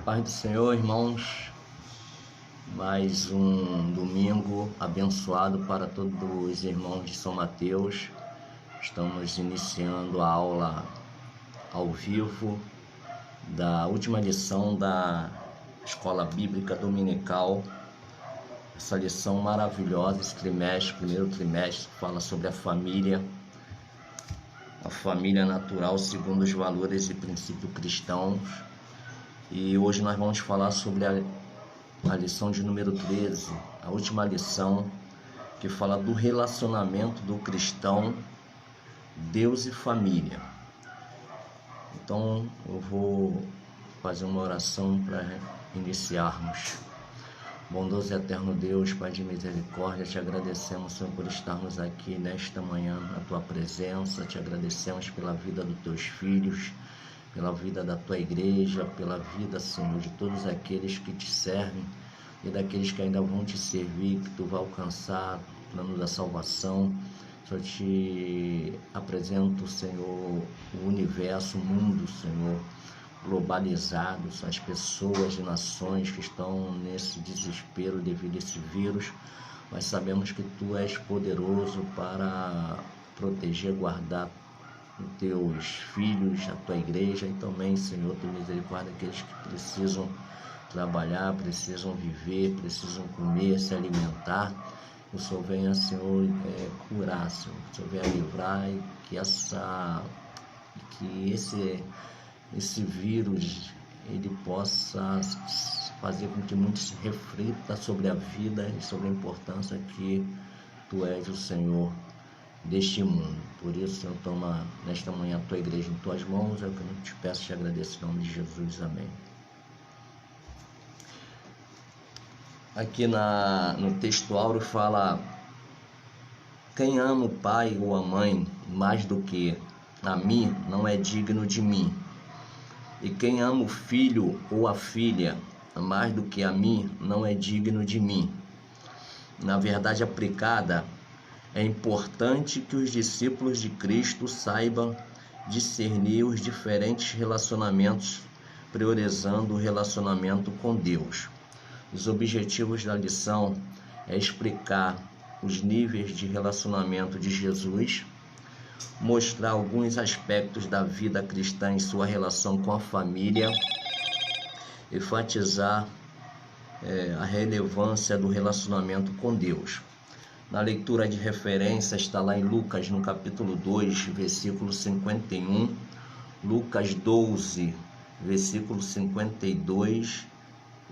Paz do Senhor, irmãos. Mais um domingo abençoado para todos os irmãos de São Mateus. Estamos iniciando a aula ao vivo da última lição da Escola Bíblica Dominical. Essa lição maravilhosa, esse trimestre, primeiro trimestre, fala sobre a família natural segundo os valores e princípios cristãos. E hoje nós vamos falar sobre a lição de número 13, a última lição, que fala do relacionamento do cristão, Deus e família. Então eu vou fazer uma oração para iniciarmos. Bondoso e eterno Deus, Pai de misericórdia, te agradecemos, Senhor, por estarmos aqui nesta manhã na tua presença. Te agradecemos pela vida dos teus filhos, pela vida da tua igreja, pela vida, Senhor, de todos aqueles que te servem e daqueles que ainda vão te servir, que tu vai alcançar o plano da salvação. Eu te apresento, Senhor, o universo, o mundo, Senhor, globalizado, as pessoas e nações que estão nesse desespero devido a esse vírus, mas sabemos que tu és poderoso para proteger, guardar os teus filhos, a tua igreja e também, Senhor, tua misericórdia, aqueles que precisam trabalhar, precisam viver, precisam comer, se alimentar. O Senhor venha, Senhor, curar, Senhor. O Senhor venha livrar e que esse vírus ele possa fazer com que muitos reflitam sobre a vida e sobre a importância que tu és o Senhor deste mundo. Por isso, Senhor, toma nesta manhã a tua igreja em tuas mãos. É o que eu te peço e te agradeço em nome de Jesus. Amém. Aqui no texto áureo fala: quem ama o pai ou a mãe mais do que a mim não é digno de mim. E quem ama o filho ou a filha mais do que a mim não é digno de mim. Na verdade aplicada, é importante que os discípulos de Cristo saibam discernir os diferentes relacionamentos, priorizando o relacionamento com Deus. Os objetivos da lição é explicar os níveis de relacionamento de Jesus, mostrar alguns aspectos da vida cristã em sua relação com a família, enfatizar a relevância do relacionamento com Deus. Na leitura de referência está lá em Lucas, no capítulo 2, versículo 51, Lucas 12, versículo 52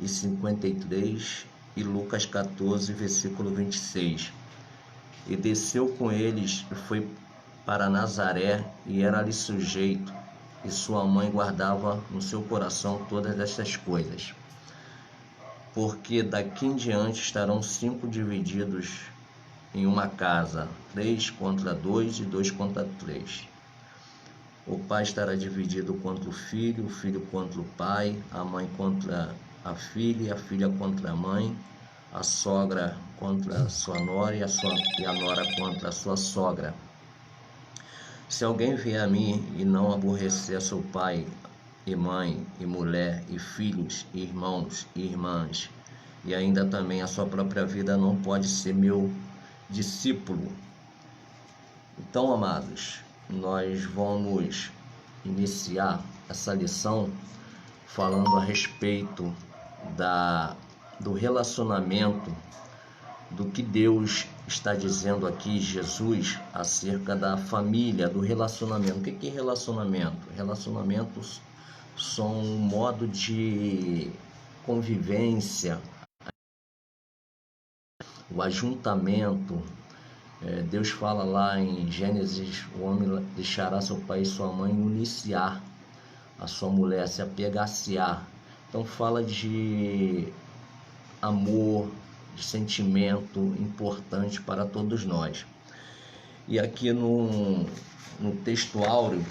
e 53, e Lucas 14, versículo 26. E desceu com eles e foi para Nazaré, e era ali sujeito, e sua mãe guardava no seu coração todas estas coisas. Porque daqui em diante estarão 5 divididos em uma casa, 3 contra 2 e 2 contra 3. O pai estará dividido contra o filho contra o pai, a mãe contra a filha contra a mãe, a sogra contra a sua nora e a nora contra a sua sogra. Se alguém vier a mim e não aborrecer a seu pai e mãe e mulher e filhos e irmãos e irmãs, e ainda também a sua própria vida, não pode ser meu discípulo. Então, amados, nós vamos iniciar essa lição falando a respeito do relacionamento, do que Deus está dizendo aqui, Jesus, acerca da família, do relacionamento. O que é relacionamento? Relacionamentos são um modo de convivência, o ajuntamento. Deus fala lá em Gênesis: o homem deixará seu pai e sua mãe, unir-se-á a sua mulher, se apegar-se-á. Então fala de amor, de sentimento importante para todos nós. E aqui no texto áureo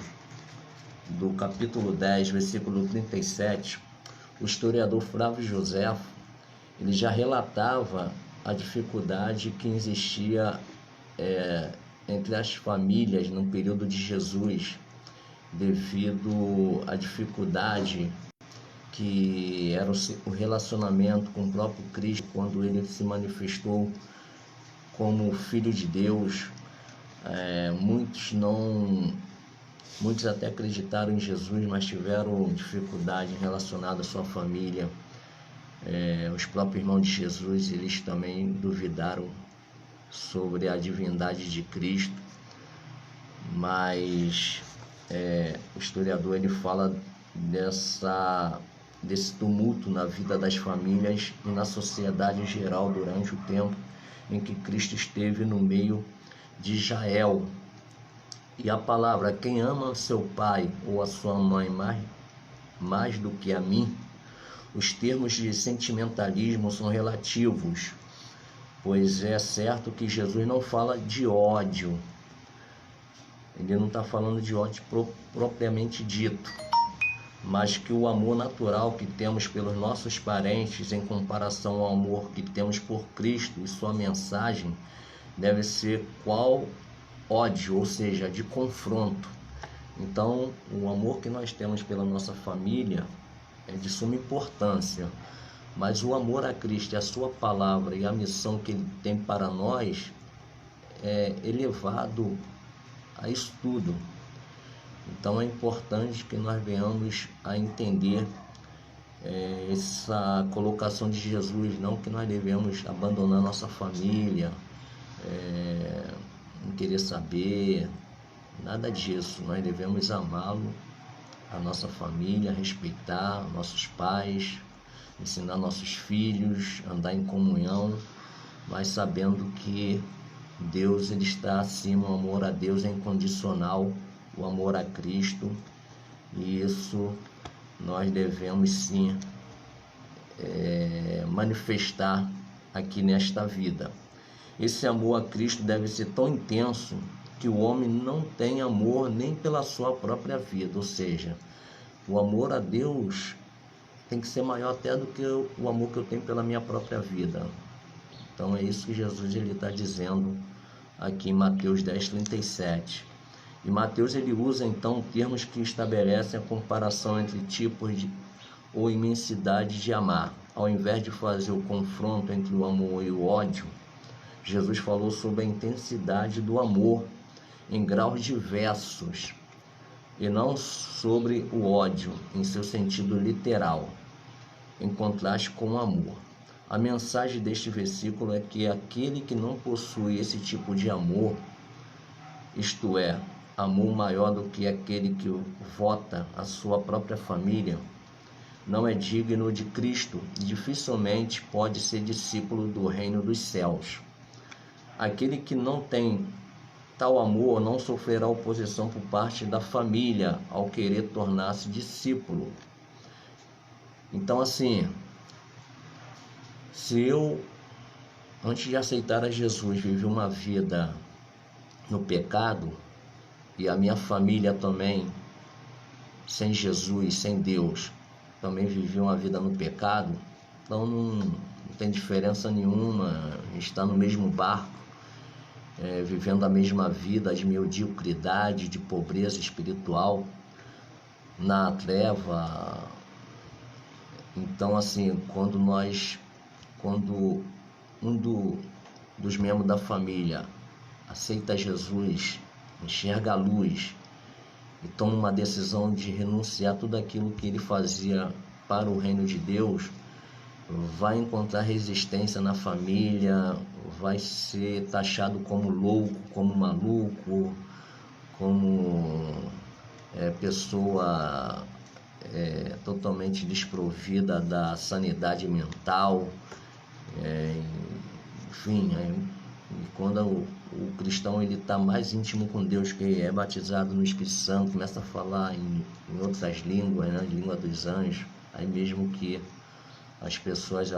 do capítulo 10, versículo 37, o historiador Flávio Joséfo, ele já relatava a dificuldade que existia entre as famílias no período de Jesus, devido à dificuldade que era o relacionamento com o próprio Cristo, quando ele se manifestou como Filho de Deus. Muitos até acreditaram em Jesus, mas tiveram dificuldade relacionada à sua família. Os próprios irmãos de Jesus, eles também duvidaram sobre a divindade de Cristo, mas o historiador ele fala desse tumulto na vida das famílias e na sociedade em geral durante o tempo em que Cristo esteve no meio de Israel. E a palavra, quem ama seu pai ou a sua mãe mais do que a mim, os termos de sentimentalismo são relativos, pois é certo que Jesus não fala de ódio. Ele não está falando de ódio propriamente dito, mas que o amor natural que temos pelos nossos parentes em comparação ao amor que temos por Cristo e sua mensagem deve ser qual ódio, ou seja, de confronto. Então, o amor que nós temos pela nossa família é de suma importância, mas o amor a Cristo e a sua palavra e a missão que ele tem para nós é elevado a isso tudo. Então é importante que nós venhamos a entender essa colocação de Jesus, não que nós devemos abandonar nossa família, não querer saber, nada disso. Nós devemos amá-lo, a nossa família, respeitar nossos pais, ensinar nossos filhos, andar em comunhão, mas sabendo que Deus ele está acima, o amor a Deus é incondicional, o amor a Cristo, e isso nós devemos sim manifestar aqui nesta vida. Esse amor a Cristo deve ser tão intenso que o homem não tem amor nem pela sua própria vida, ou seja, o amor a Deus tem que ser maior até do que o amor que eu tenho pela minha própria vida. Então é isso que Jesus está dizendo aqui em Mateus 10:37. E Mateus ele usa então termos que estabelecem a comparação entre tipos ou imensidade de amar. Ao invés de fazer o confronto entre o amor e o ódio, Jesus falou sobre a intensidade do amor em graus diversos e não sobre o ódio em seu sentido literal, em contraste com o amor. A mensagem deste versículo é que aquele que não possui esse tipo de amor, isto é, amor maior do que aquele que vota a sua própria família, não é digno de Cristo e dificilmente pode ser discípulo do reino dos céus. Aquele que não tem tal amor não sofrerá oposição por parte da família ao querer tornar-se discípulo. Então, assim, se eu, antes de aceitar a Jesus, vivi uma vida no pecado, e a minha família também, sem Jesus, sem Deus, também vivia uma vida no pecado, então não tem diferença nenhuma, a gente está no mesmo barco, vivendo a mesma vida de mediocridade, de pobreza espiritual, na treva. Então, assim, quando dos membros da família aceita Jesus, enxerga a luz e toma uma decisão de renunciar tudo aquilo que ele fazia para o reino de Deus, vai encontrar resistência na família, vai ser taxado como louco, como maluco, como pessoa totalmente desprovida da sanidade mental, enfim. Quando o cristão ele está mais íntimo com Deus, que é batizado no Espírito Santo, começa a falar em outras línguas, né, língua dos anjos, aí mesmo que as pessoas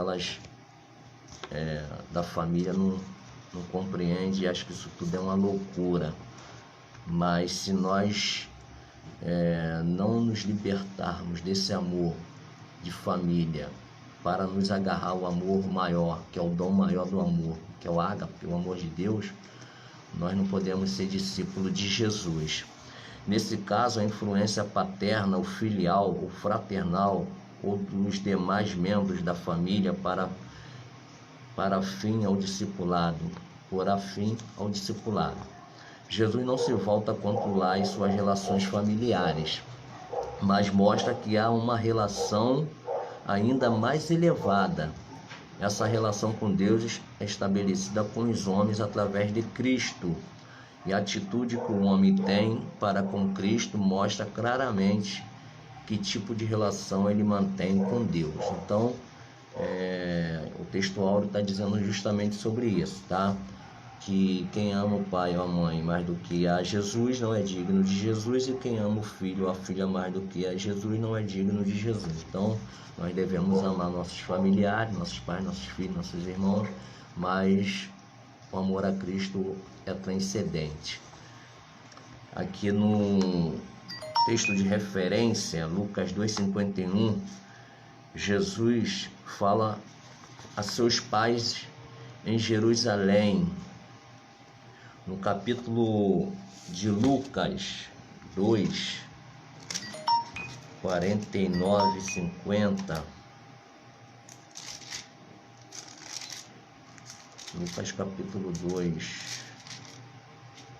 da família não compreendem e acham que isso tudo é uma loucura. Mas se nós não nos libertarmos desse amor de família para nos agarrar ao amor maior, que é o dom maior do amor, que é o ágape, o amor de Deus, nós não podemos ser discípulos de Jesus. Nesse caso, a influência paterna, o filial, o fraternal, ou dos demais membros da família para fim ao discipulado, por afim ao discipulado. Jesus não se volta contra o lar e suas relações familiares, mas mostra que há uma relação ainda mais elevada. Essa relação com Deus é estabelecida com os homens através de Cristo. E a atitude que o homem tem para com Cristo mostra claramente que tipo de relação ele mantém com Deus. Então, o texto áureo está dizendo justamente sobre isso, tá? Que quem ama o pai ou a mãe mais do que a Jesus não é digno de Jesus, e quem ama o filho ou a filha mais do que a Jesus não é digno de Jesus. Então, nós devemos amar nossos familiares, nossos pais, nossos filhos, nossos irmãos, mas o amor a Cristo é transcendente. Aqui no texto de referência, Lucas 2,51, Jesus fala a seus pais em Jerusalém. No capítulo de Lucas 2, 49 e 50, Lucas capítulo 2,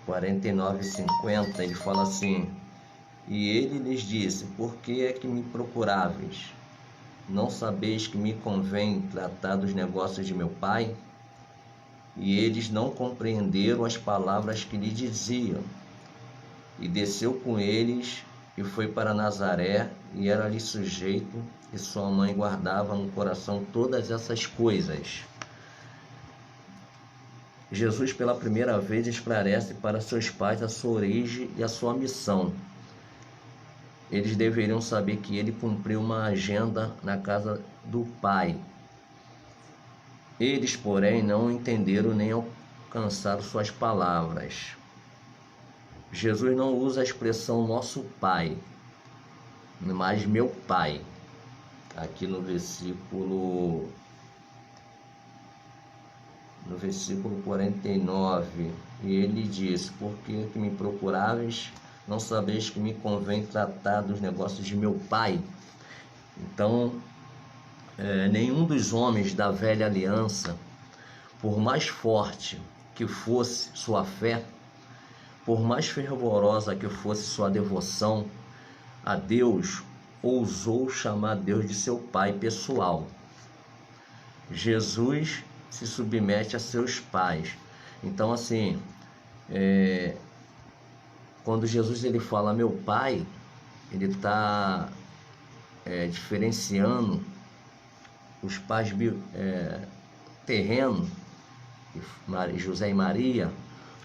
49 e 50, ele fala assim: e ele lhes disse, por que é que me procuráveis? Não sabeis que me convém tratar dos negócios de meu pai? E eles não compreenderam as palavras que lhe diziam. E desceu com eles e foi para Nazaré, e era ali sujeito, e sua mãe guardava no coração todas essas coisas. Jesus, pela primeira vez, esclarece para seus pais a sua origem e a sua missão. Eles deveriam saber que ele cumpriu uma agenda na casa do Pai. Eles, porém, não entenderam nem alcançaram suas palavras. Jesus não usa a expressão nosso Pai, mas meu Pai. Aqui no versículo 49, e ele diz, por que me procuráveis? Não sabeis que me convém tratar dos negócios de meu Pai? Então, nenhum dos homens da velha aliança, por mais forte que fosse sua fé, por mais fervorosa que fosse sua devoção a Deus, ousou chamar Deus de seu Pai pessoal. Jesus se submete a seus pais. Então, assim, quando Jesus ele fala meu Pai, ele está diferenciando os pais terrenos, José e Maria,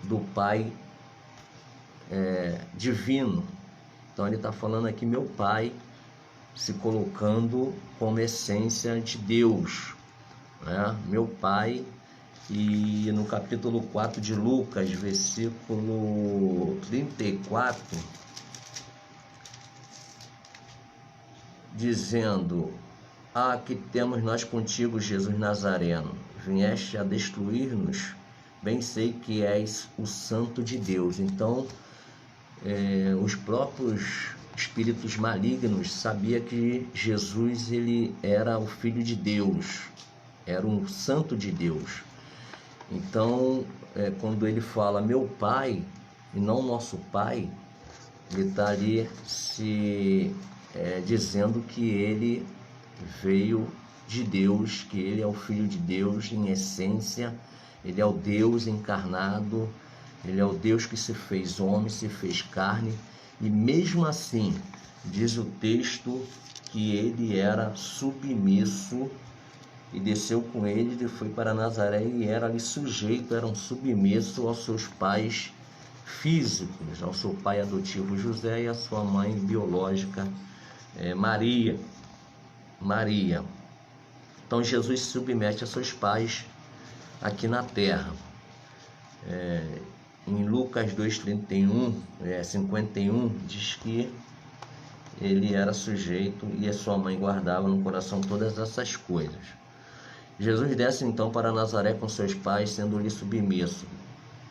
do Pai divino. Então ele está falando aqui meu Pai, se colocando como essência de Deus, né? Meu Pai. E no capítulo 4 de Lucas, versículo 34, dizendo: que temos nós contigo, Jesus Nazareno? Vieste a destruir-nos? Bem sei que és o Santo de Deus. Então, os próprios espíritos malignos sabiam que Jesus ele era o Filho de Deus, era um Santo de Deus. Então, quando ele fala meu Pai e não nosso Pai, ele está ali dizendo que ele veio de Deus, que ele é o Filho de Deus em essência, ele é o Deus encarnado, ele é o Deus que se fez homem, se fez carne, e mesmo assim, diz o texto que ele era submisso, e desceu com eles e foi para Nazaré, e era ali sujeito, era um submisso aos seus pais físicos, ao seu pai adotivo José e à sua mãe biológica Maria. Então Jesus se submete a seus pais aqui na terra. Em Lucas 2,31, 51, diz que ele era sujeito e a sua mãe guardava no coração todas essas coisas. Jesus desce então para Nazaré com seus pais, sendo-lhe submisso.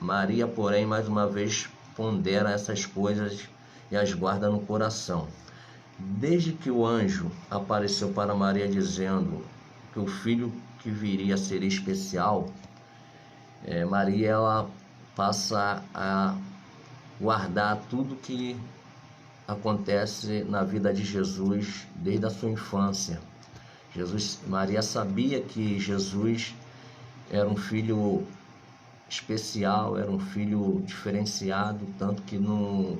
Maria, porém, mais uma vez pondera essas coisas e as guarda no coração. Desde que o anjo apareceu para Maria dizendo que o filho que viria seria especial, Maria ela passa a guardar tudo que acontece na vida de Jesus desde a sua infância. Maria sabia que Jesus era um filho especial, era um filho diferenciado, tanto que no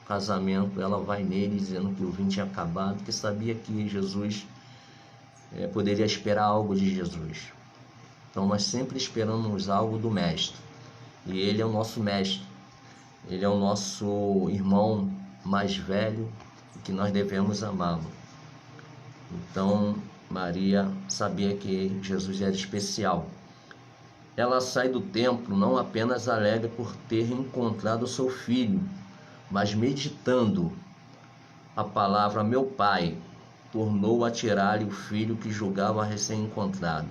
casamento ela vai nele dizendo que o vinho tinha acabado, porque sabia que Jesus poderia esperar algo de Jesus. Então nós sempre esperamos algo do Mestre, e ele é o nosso Mestre, ele é o nosso irmão mais velho, que nós devemos amá-lo. Então Maria sabia que Jesus era especial. Ela sai do templo não apenas alegre por ter encontrado seu filho, mas meditando a palavra meu pai, tornou a tirar-lhe o filho que julgava recém-encontrado.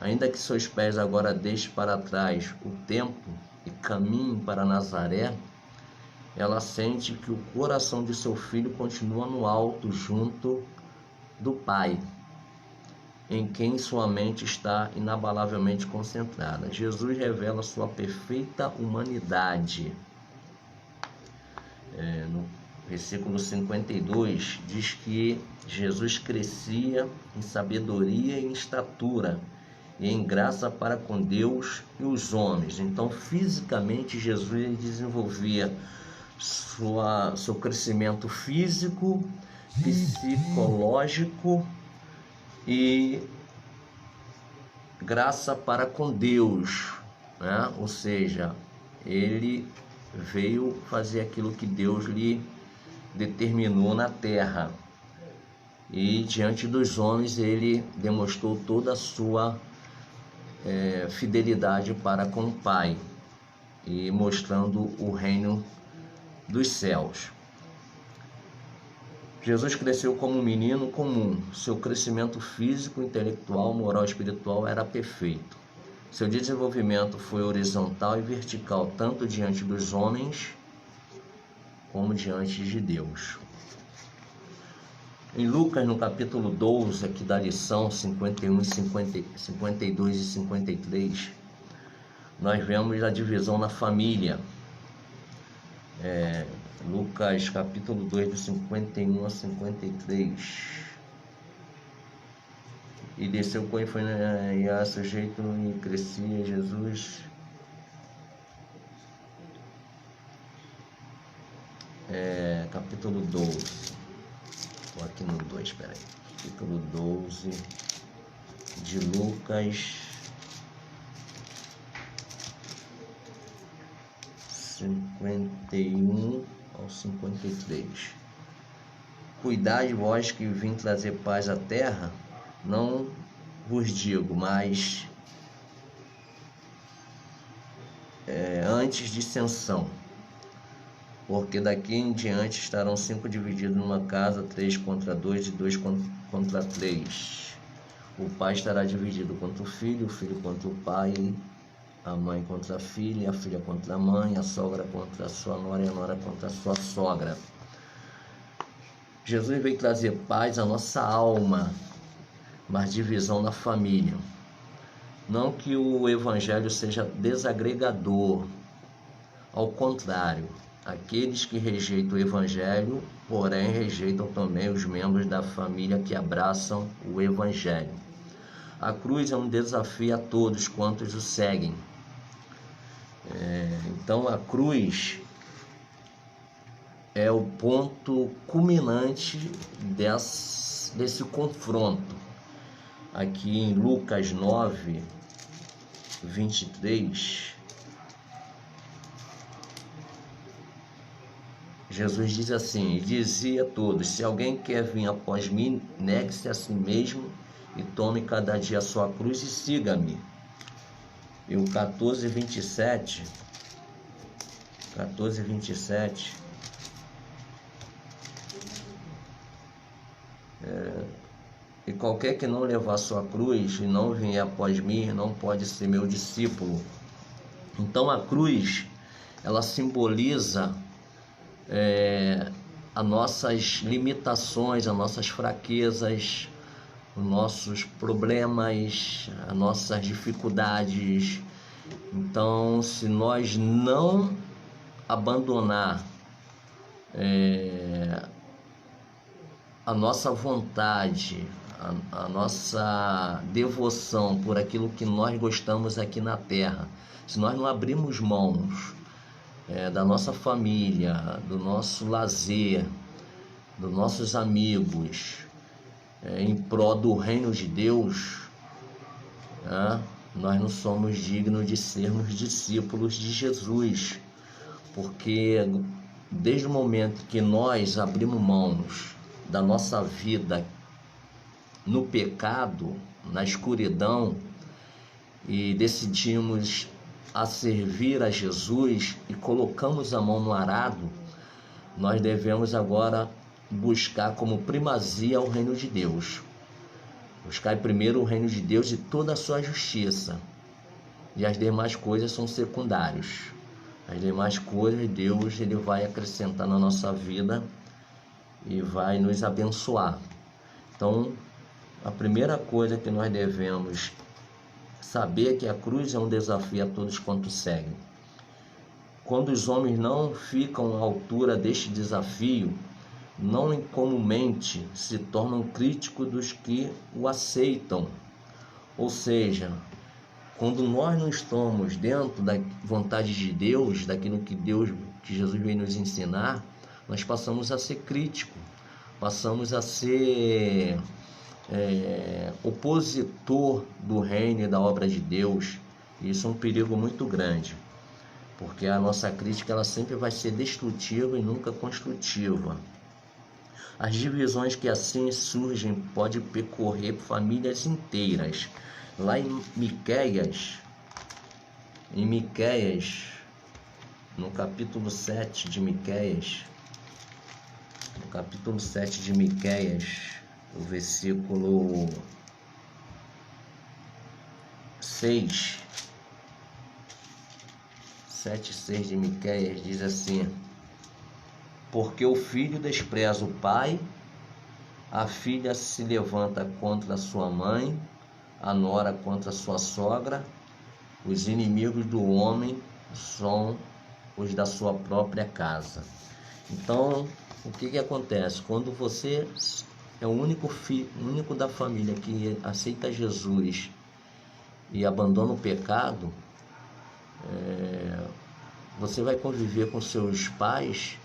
Ainda que seus pés agora deixem para trás o templo e caminhem para Nazaré, ela sente que o coração de seu filho continua no alto junto do pai, em quem sua mente está inabalavelmente concentrada. Jesus revela sua perfeita humanidade. No versículo 52 diz que Jesus crescia em sabedoria e em estatura e em graça para com Deus e os homens. Então, fisicamente, Jesus desenvolvia seu crescimento físico, psicológico e graça para com Deus, né? Ou seja, ele veio fazer aquilo que Deus lhe determinou na terra, e diante dos homens ele demonstrou toda a sua fidelidade para com o Pai, e mostrando o reino dos céus. Jesus cresceu como um menino comum. Seu crescimento físico, intelectual, moral e espiritual era perfeito. Seu desenvolvimento foi horizontal e vertical, tanto diante dos homens como diante de Deus. Em Lucas, no capítulo 12, aqui da lição 51, 52 e 53, nós vemos a divisão na família. Lucas capítulo 2, do 51 a 53. E desceu com ele, foi e a sujeito e crescia Jesus. Capítulo 12. Estou aqui no 2, espera aí. Capítulo 12 de Lucas. 51 ao 53. Cuidai vós que vim trazer paz à terra, não vos digo, mas antes dissensão, porque daqui em diante estarão 5 divididos numa casa, 3 contra 2 e 2 contra 3. O pai estará dividido contra o filho contra o pai, a mãe contra a filha contra a mãe, a sogra contra a sua nora e a nora contra a sua sogra. Jesus veio trazer paz à nossa alma, mas divisão na família. Não que o evangelho seja desagregador, ao contrário, aqueles que rejeitam o evangelho, porém rejeitam também os membros da família que abraçam o evangelho. A cruz é um desafio a todos quantos o seguem. Então a cruz é o ponto culminante desse confronto. Aqui em Lucas 9, 23, Jesus diz assim, e dizia a todos, se alguém quer vir após mim, negue-se a si mesmo e tome cada dia a sua cruz e siga-me. E o 14, 27, e qualquer que não levar sua cruz e não vier após mim, não pode ser meu discípulo. Então a cruz, ela simboliza as nossas limitações, as nossas fraquezas, os nossos problemas, as nossas dificuldades. Então, se nós não abandonar a nossa vontade, a nossa devoção por aquilo que nós gostamos aqui na terra, se nós não abrirmos mãos da nossa família, do nosso lazer, dos nossos amigos, em prol do reino de Deus, nós não somos dignos de sermos discípulos de Jesus, porque desde o momento que nós abrimos mãos da nossa vida no pecado, na escuridão, e decidimos a servir a Jesus e colocamos a mão no arado, nós devemos agora buscar como primazia o reino de Deus. Buscar primeiro o reino de Deus e toda a sua justiça, e as demais coisas são secundárias. As demais coisas Deus ele vai acrescentar na nossa vida e vai nos abençoar. Então, a primeira coisa que nós devemos saber é que a cruz é um desafio a todos quantos seguem. Quando os homens não ficam à altura deste desafio, não incomumente se tornam críticos dos que o aceitam. Ou seja, quando nós não estamos dentro da vontade de Deus, daquilo que Jesus veio nos ensinar, nós passamos a ser críticos, passamos a ser opositor do reino e da obra de Deus. E isso é um perigo muito grande, porque a nossa crítica ela sempre vai ser destrutiva e nunca construtiva. As divisões que assim surgem podem percorrer famílias inteiras. Lá em Miqueias, no capítulo 7 de Miqueias, o versículo 6, 7:6 de Miqueias diz assim: porque o filho despreza o pai, a filha se levanta contra a sua mãe, a nora contra a sua sogra, os inimigos do homem são os da sua própria casa. Então, o que acontece? Quando você é o único da família que aceita Jesus e abandona o pecado, você vai conviver com seus pais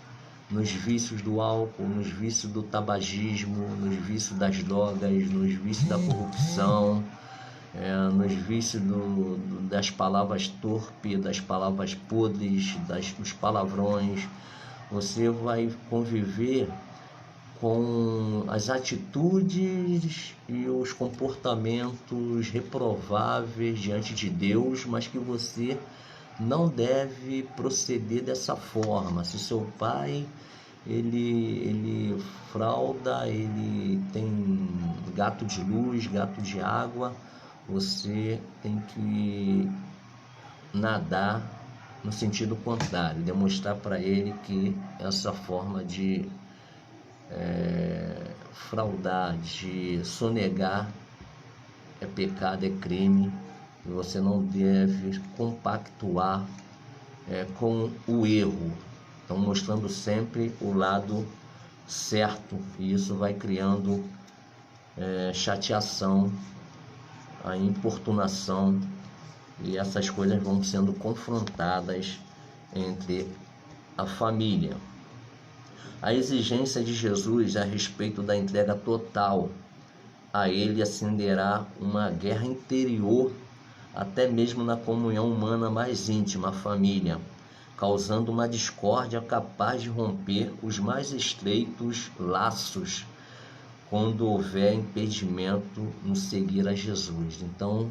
nos vícios do álcool, nos vícios do tabagismo, nos vícios das drogas, nos vícios da corrupção, nos vícios das palavras torpes, das palavras podres, dos palavrões. Você vai conviver com as atitudes e os comportamentos reprováveis diante de Deus, mas que você não deve proceder dessa forma. Se seu pai ele frauda, ele tem gato de luz, gato de água, você tem que nadar no sentido contrário, demonstrar para ele que essa forma de fraudar, de sonegar é pecado, é crime, e você não deve compactuar com o erro. Então, mostrando sempre o lado certo, e isso vai criando chateação, a importunação, e essas coisas vão sendo confrontadas entre a família. A exigência de Jesus a respeito da entrega total a Ele acenderá uma guerra interior, até mesmo na comunhão humana mais íntima, a família, causando uma discórdia capaz de romper os mais estreitos laços quando houver impedimento no seguir a Jesus. Então,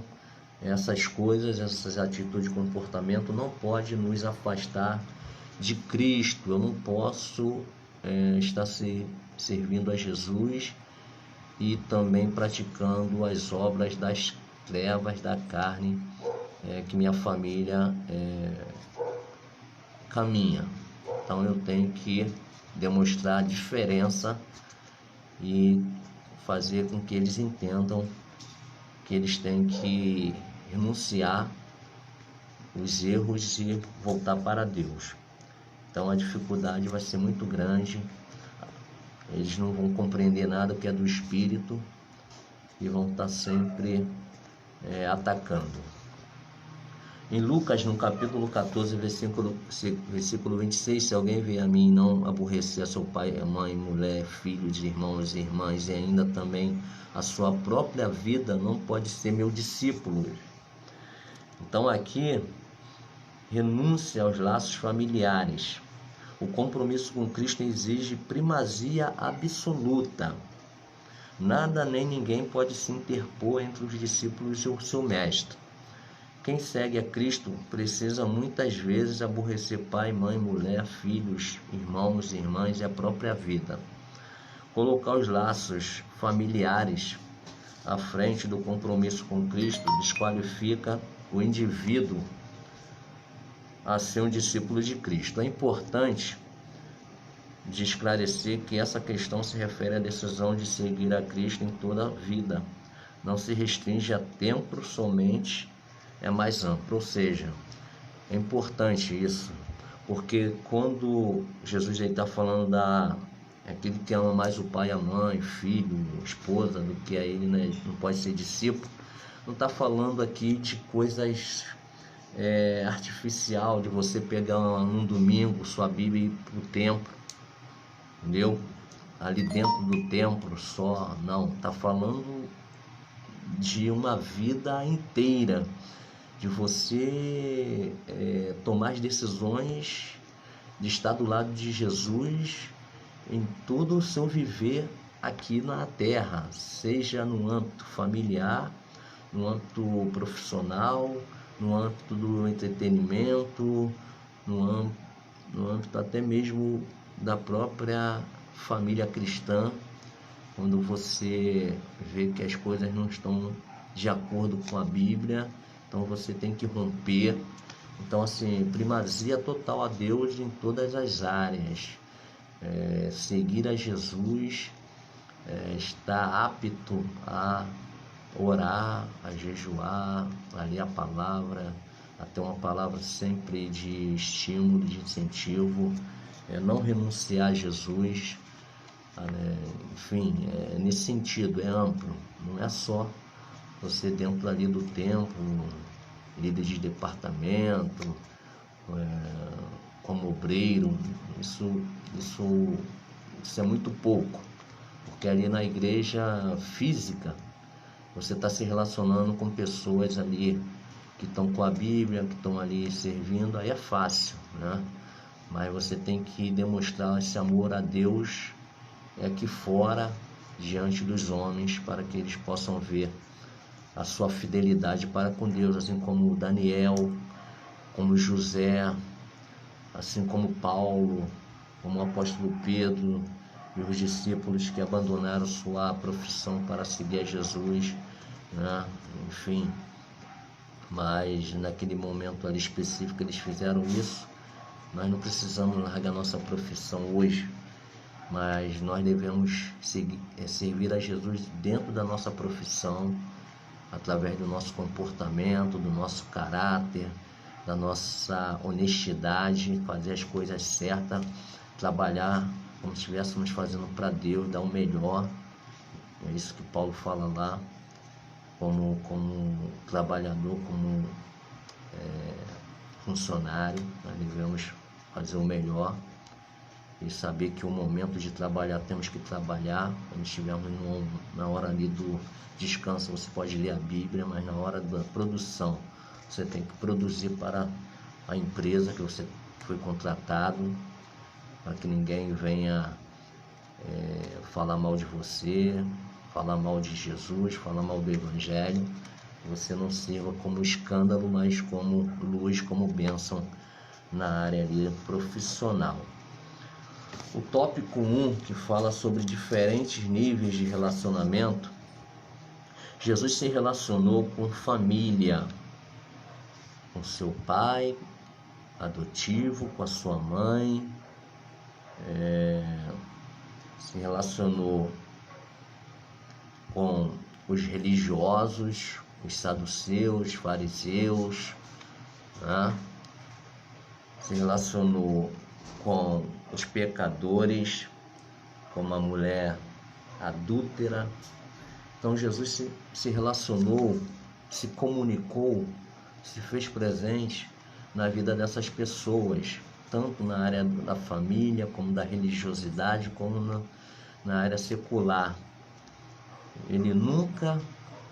essas coisas, essas atitudes de comportamento não podem nos afastar de Cristo. Eu não posso estar servindo a Jesus e também praticando as obras das trevas, da carne, que minha família caminha. Então eu tenho que demonstrar a diferença e fazer com que eles entendam que eles têm que renunciar os erros e voltar para Deus. Então a dificuldade vai ser muito grande, eles não vão compreender nada que é do Espírito e vão estar sempre atacando. Em Lucas, no capítulo 14, versículo 26, se alguém vier a mim e não aborrecer a seu pai, a mãe, mulher, filhos, irmãos e irmãs, e ainda também a sua própria vida, não pode ser meu discípulo. Então aqui, renúncia aos laços familiares. O compromisso com Cristo exige primazia absoluta. Nada nem ninguém pode se interpor entre os discípulos e o seu mestre. Quem segue a Cristo precisa muitas vezes aborrecer pai, mãe, mulher, filhos, irmãos e irmãs e a própria vida. Colocar os laços familiares à frente do compromisso com Cristo desqualifica o indivíduo a ser um discípulo de Cristo. É importante de esclarecer que essa questão se refere à decisão de seguir a Cristo em toda a vida. Não se restringe a tempo somente, é mais amplo. Ou seja, é importante isso, porque quando Jesus está falando aquele que ama mais o pai, a mãe, filho, esposa, do que a ele, né, não pode ser discípulo, não está falando aqui de coisas artificial, de você pegar num domingo sua Bíblia e ir para o templo, entendeu? Ali dentro do templo só, não, está falando de uma vida inteira, de você tomar as decisões de estar do lado de Jesus em todo o seu viver aqui na terra, seja no âmbito familiar, no âmbito profissional, no âmbito do entretenimento, no âmbito até mesmo da própria família cristã, quando você vê que as coisas não estão de acordo com a Bíblia, então você tem que romper. Então, assim, primazia total a Deus em todas as áreas. Seguir a Jesus, estar apto a orar, a jejuar, a ler a palavra, a ter uma palavra sempre de estímulo, de incentivo, não renunciar a Jesus. Enfim, nesse sentido, é amplo, não é só você dentro ali do templo, líder de departamento, como obreiro, isso é muito pouco, porque ali na igreja física você está se relacionando com pessoas ali que estão com a Bíblia, que estão ali servindo, aí é fácil, né? Mas você tem que demonstrar esse amor a Deus aqui fora, diante dos homens, para que eles possam ver a sua fidelidade para com Deus, assim como Daniel, como José, assim como Paulo, como o apóstolo Pedro e os discípulos que abandonaram sua profissão para seguir a Jesus, né? Enfim, mas naquele momento ali específico eles fizeram isso. Nós não precisamos largar nossa profissão hoje, mas nós devemos servir a Jesus dentro da nossa profissão, através do nosso comportamento, do nosso caráter, da nossa honestidade, fazer as coisas certas, trabalhar como se estivéssemos fazendo para Deus, dar o melhor. É isso que Paulo fala lá, como trabalhador, como funcionário, nós devemos fazer o melhor e saber que o momento de trabalhar temos que trabalhar. Quando estivermos na hora ali do descanso, você pode ler a Bíblia, mas na hora da produção você tem que produzir para a empresa que você foi contratado, para que ninguém venha falar mal de você, falar mal de Jesus, falar mal do Evangelho. Você não sirva como escândalo, mas como luz, como bênção na área ali profissional. O tópico 1, que fala sobre diferentes níveis de relacionamento, Jesus se relacionou com família, com seu pai adotivo, com a sua mãe, se relacionou com os religiosos, os saduceus, fariseus, né? Se relacionou com os pecadores, como a mulher adúltera. Então Jesus se relacionou, se comunicou, se fez presente na vida dessas pessoas, tanto na área da família, como da religiosidade, como na área secular. Ele nunca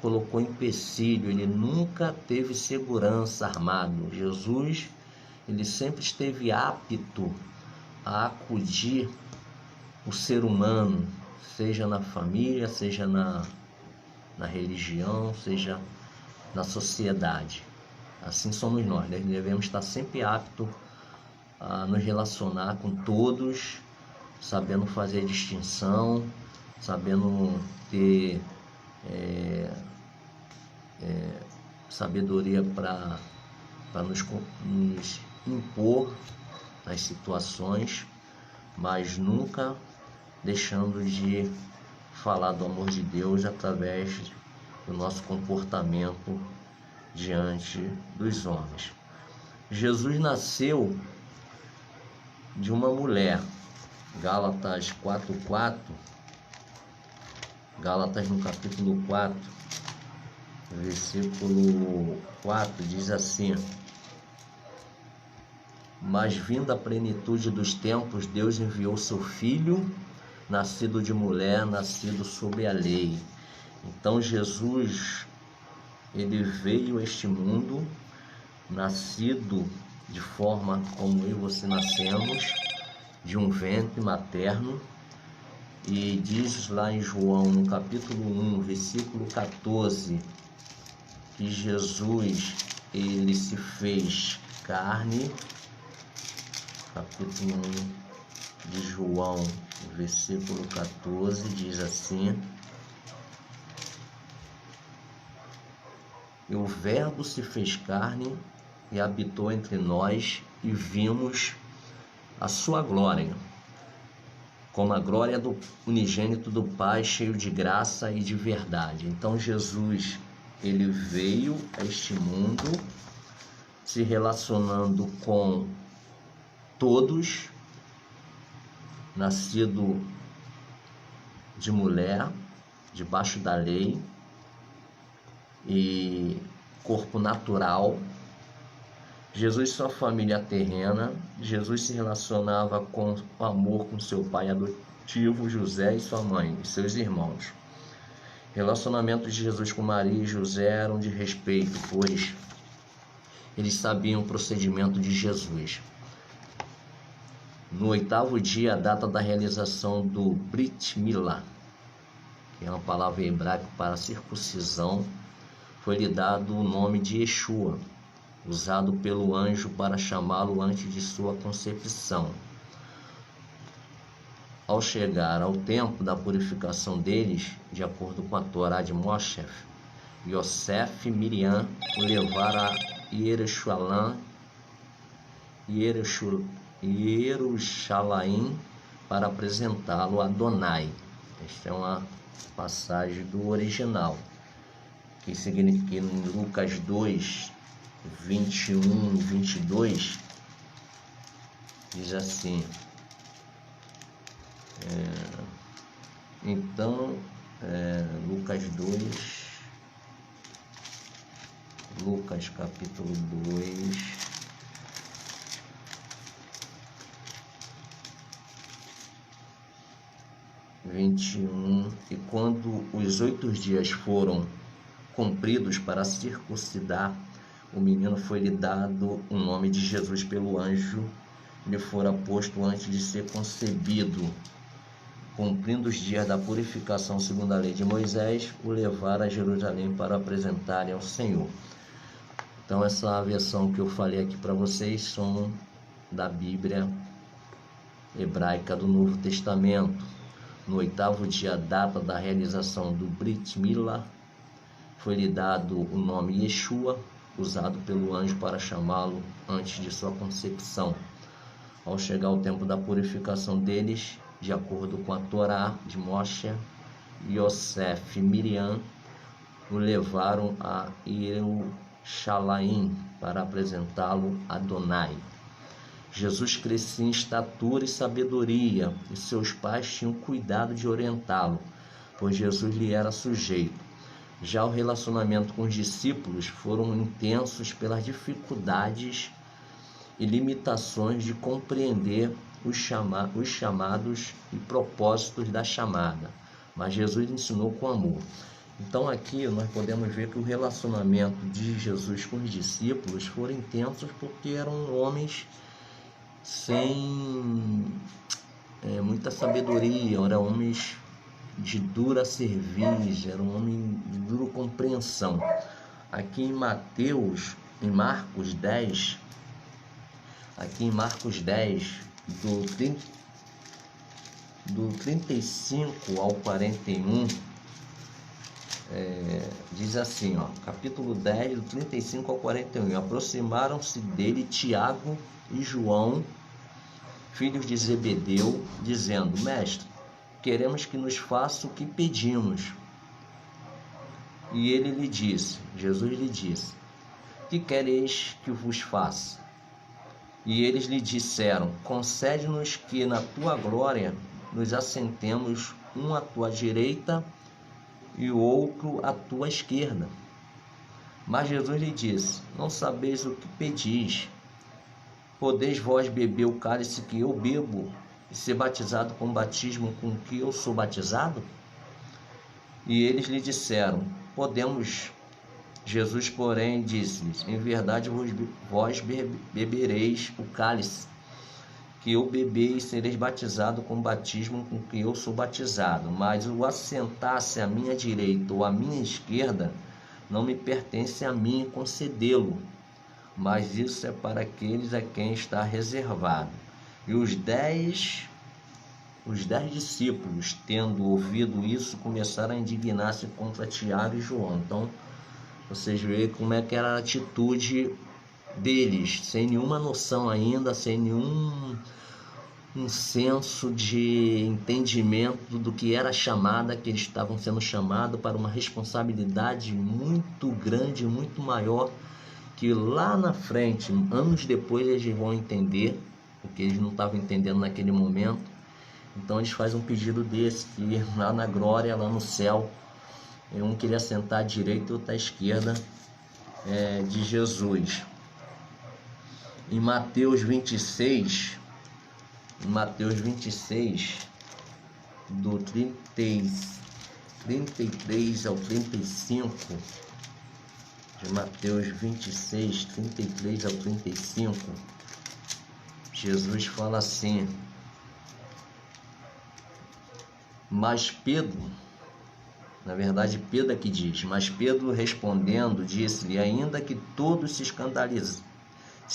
colocou empecilho, ele nunca teve segurança armado. Jesus, ele sempre esteve apto a acudir o ser humano, seja na família, seja na religião, seja na sociedade. Assim somos nós devemos estar sempre aptos a nos relacionar com todos, sabendo fazer distinção, sabendo ter sabedoria para nos impor nas situações, mas nunca deixando de falar do amor de Deus através do nosso comportamento diante dos homens. Jesus nasceu de uma mulher. Gálatas 4:4, Gálatas no capítulo 4, versículo 4, diz assim: mas vinda a plenitude dos tempos, Deus enviou seu Filho, nascido de mulher, nascido sob a lei. Então Jesus, ele veio a este mundo, nascido de forma como eu e você nascemos, de um ventre materno, e diz lá em João, no capítulo 1, versículo 14, que Jesus, ele se fez carne. Capítulo 1 de João, versículo 14, diz assim: e o Verbo se fez carne e habitou entre nós, e vimos a sua glória, como a glória do unigênito do Pai, cheio de graça e de verdade. Então Jesus, ele veio a este mundo se relacionando com todos, nascido de mulher, debaixo da lei, e corpo natural. Jesus e sua família terrena. Jesus se relacionava com amor com seu pai adotivo José e sua mãe e seus irmãos. Relacionamentos de Jesus com Maria e José eram de respeito, pois eles sabiam o procedimento de Jesus. No 8º dia, a data da realização do Brit Milá, que é uma palavra hebraica para circuncisão, foi-lhe dado o nome de Yeshua, usado pelo anjo para chamá-lo antes de sua concepção. Ao chegar ao tempo da purificação deles, de acordo com a Torá de Moshe, Yosef e Miriam o levaram a Jerusalém para apresentá-lo a Adonai. Esta é uma passagem do original, que significa em Lucas 2, 21 e 22, diz assim: Lucas capítulo 2, e quando os 8 dias foram cumpridos para circuncidar, o menino foi-lhe dado o nome de Jesus pelo anjo, lhe fora posto antes de ser concebido. Cumprindo os dias da purificação segundo a lei de Moisés, o levaram a Jerusalém para apresentarem ao Senhor. Então essa versão que eu falei aqui para vocês são da Bíblia hebraica do Novo Testamento. No 8º dia, a data da realização do Brit Milá, foi-lhe dado o nome Yeshua, usado pelo anjo para chamá-lo antes de sua concepção. Ao chegar o tempo da purificação deles, de acordo com a Torá de Moshe, Yosef e Miriam o levaram a Yerushalayim para apresentá-lo a Adonai. Jesus crescia em estatura e sabedoria, e seus pais tinham cuidado de orientá-lo, pois Jesus lhe era sujeito. Já o relacionamento com os discípulos foram intensos pelas dificuldades e limitações de compreender os chamados e propósitos da chamada, mas Jesus ensinou com amor. Então aqui nós podemos ver que o relacionamento de Jesus com os discípulos foram intensos porque eram homens sem muita sabedoria, eram homens de dura cerviz, eram homens de dura compreensão. Aqui em Marcos 10, do 35 ao 41, diz assim, capítulo 10, do 35 ao 41, aproximaram-se dele Tiago e João, filhos de Zebedeu, dizendo, mestre, queremos que nos faça o que pedimos. E Jesus lhe disse, que quereis que vos faça? E eles lhe disseram, concede-nos que na tua glória nos assentemos, um à tua direita e o outro à tua esquerda. Mas Jesus lhe disse, não sabeis o que pedis. Podeis vós beber o cálice que eu bebo e ser batizado com o batismo com que eu sou batizado? E eles lhe disseram, podemos. Jesus, porém, disse-lhes, em verdade vós bebereis o cálice que eu beber e sereis batizado com o batismo com que eu sou batizado, mas o assentar-se à minha direita ou à minha esquerda não me pertence a mim concedê-lo, mas isso é para aqueles a quem está reservado. E os dez discípulos, tendo ouvido isso, começaram a indignar-se contra Tiago e João. Então, vocês veem como é que era a atitude deles, sem nenhuma noção ainda, sem nenhum senso de entendimento do que era a chamada, que eles estavam sendo chamados para uma responsabilidade muito grande, muito maior, que lá na frente, anos depois, eles vão entender, porque eles não estavam entendendo naquele momento. Então eles fazem um pedido desse, que lá na glória, lá no céu, um queria sentar à direita e outro à esquerda de Jesus. Em Mateus 26, do 33 ao 35, de Mateus 26, 33 ao 35, Jesus fala assim, mas Pedro, na verdade Pedro aqui diz, mas Pedro respondendo disse-lhe, ainda que todos se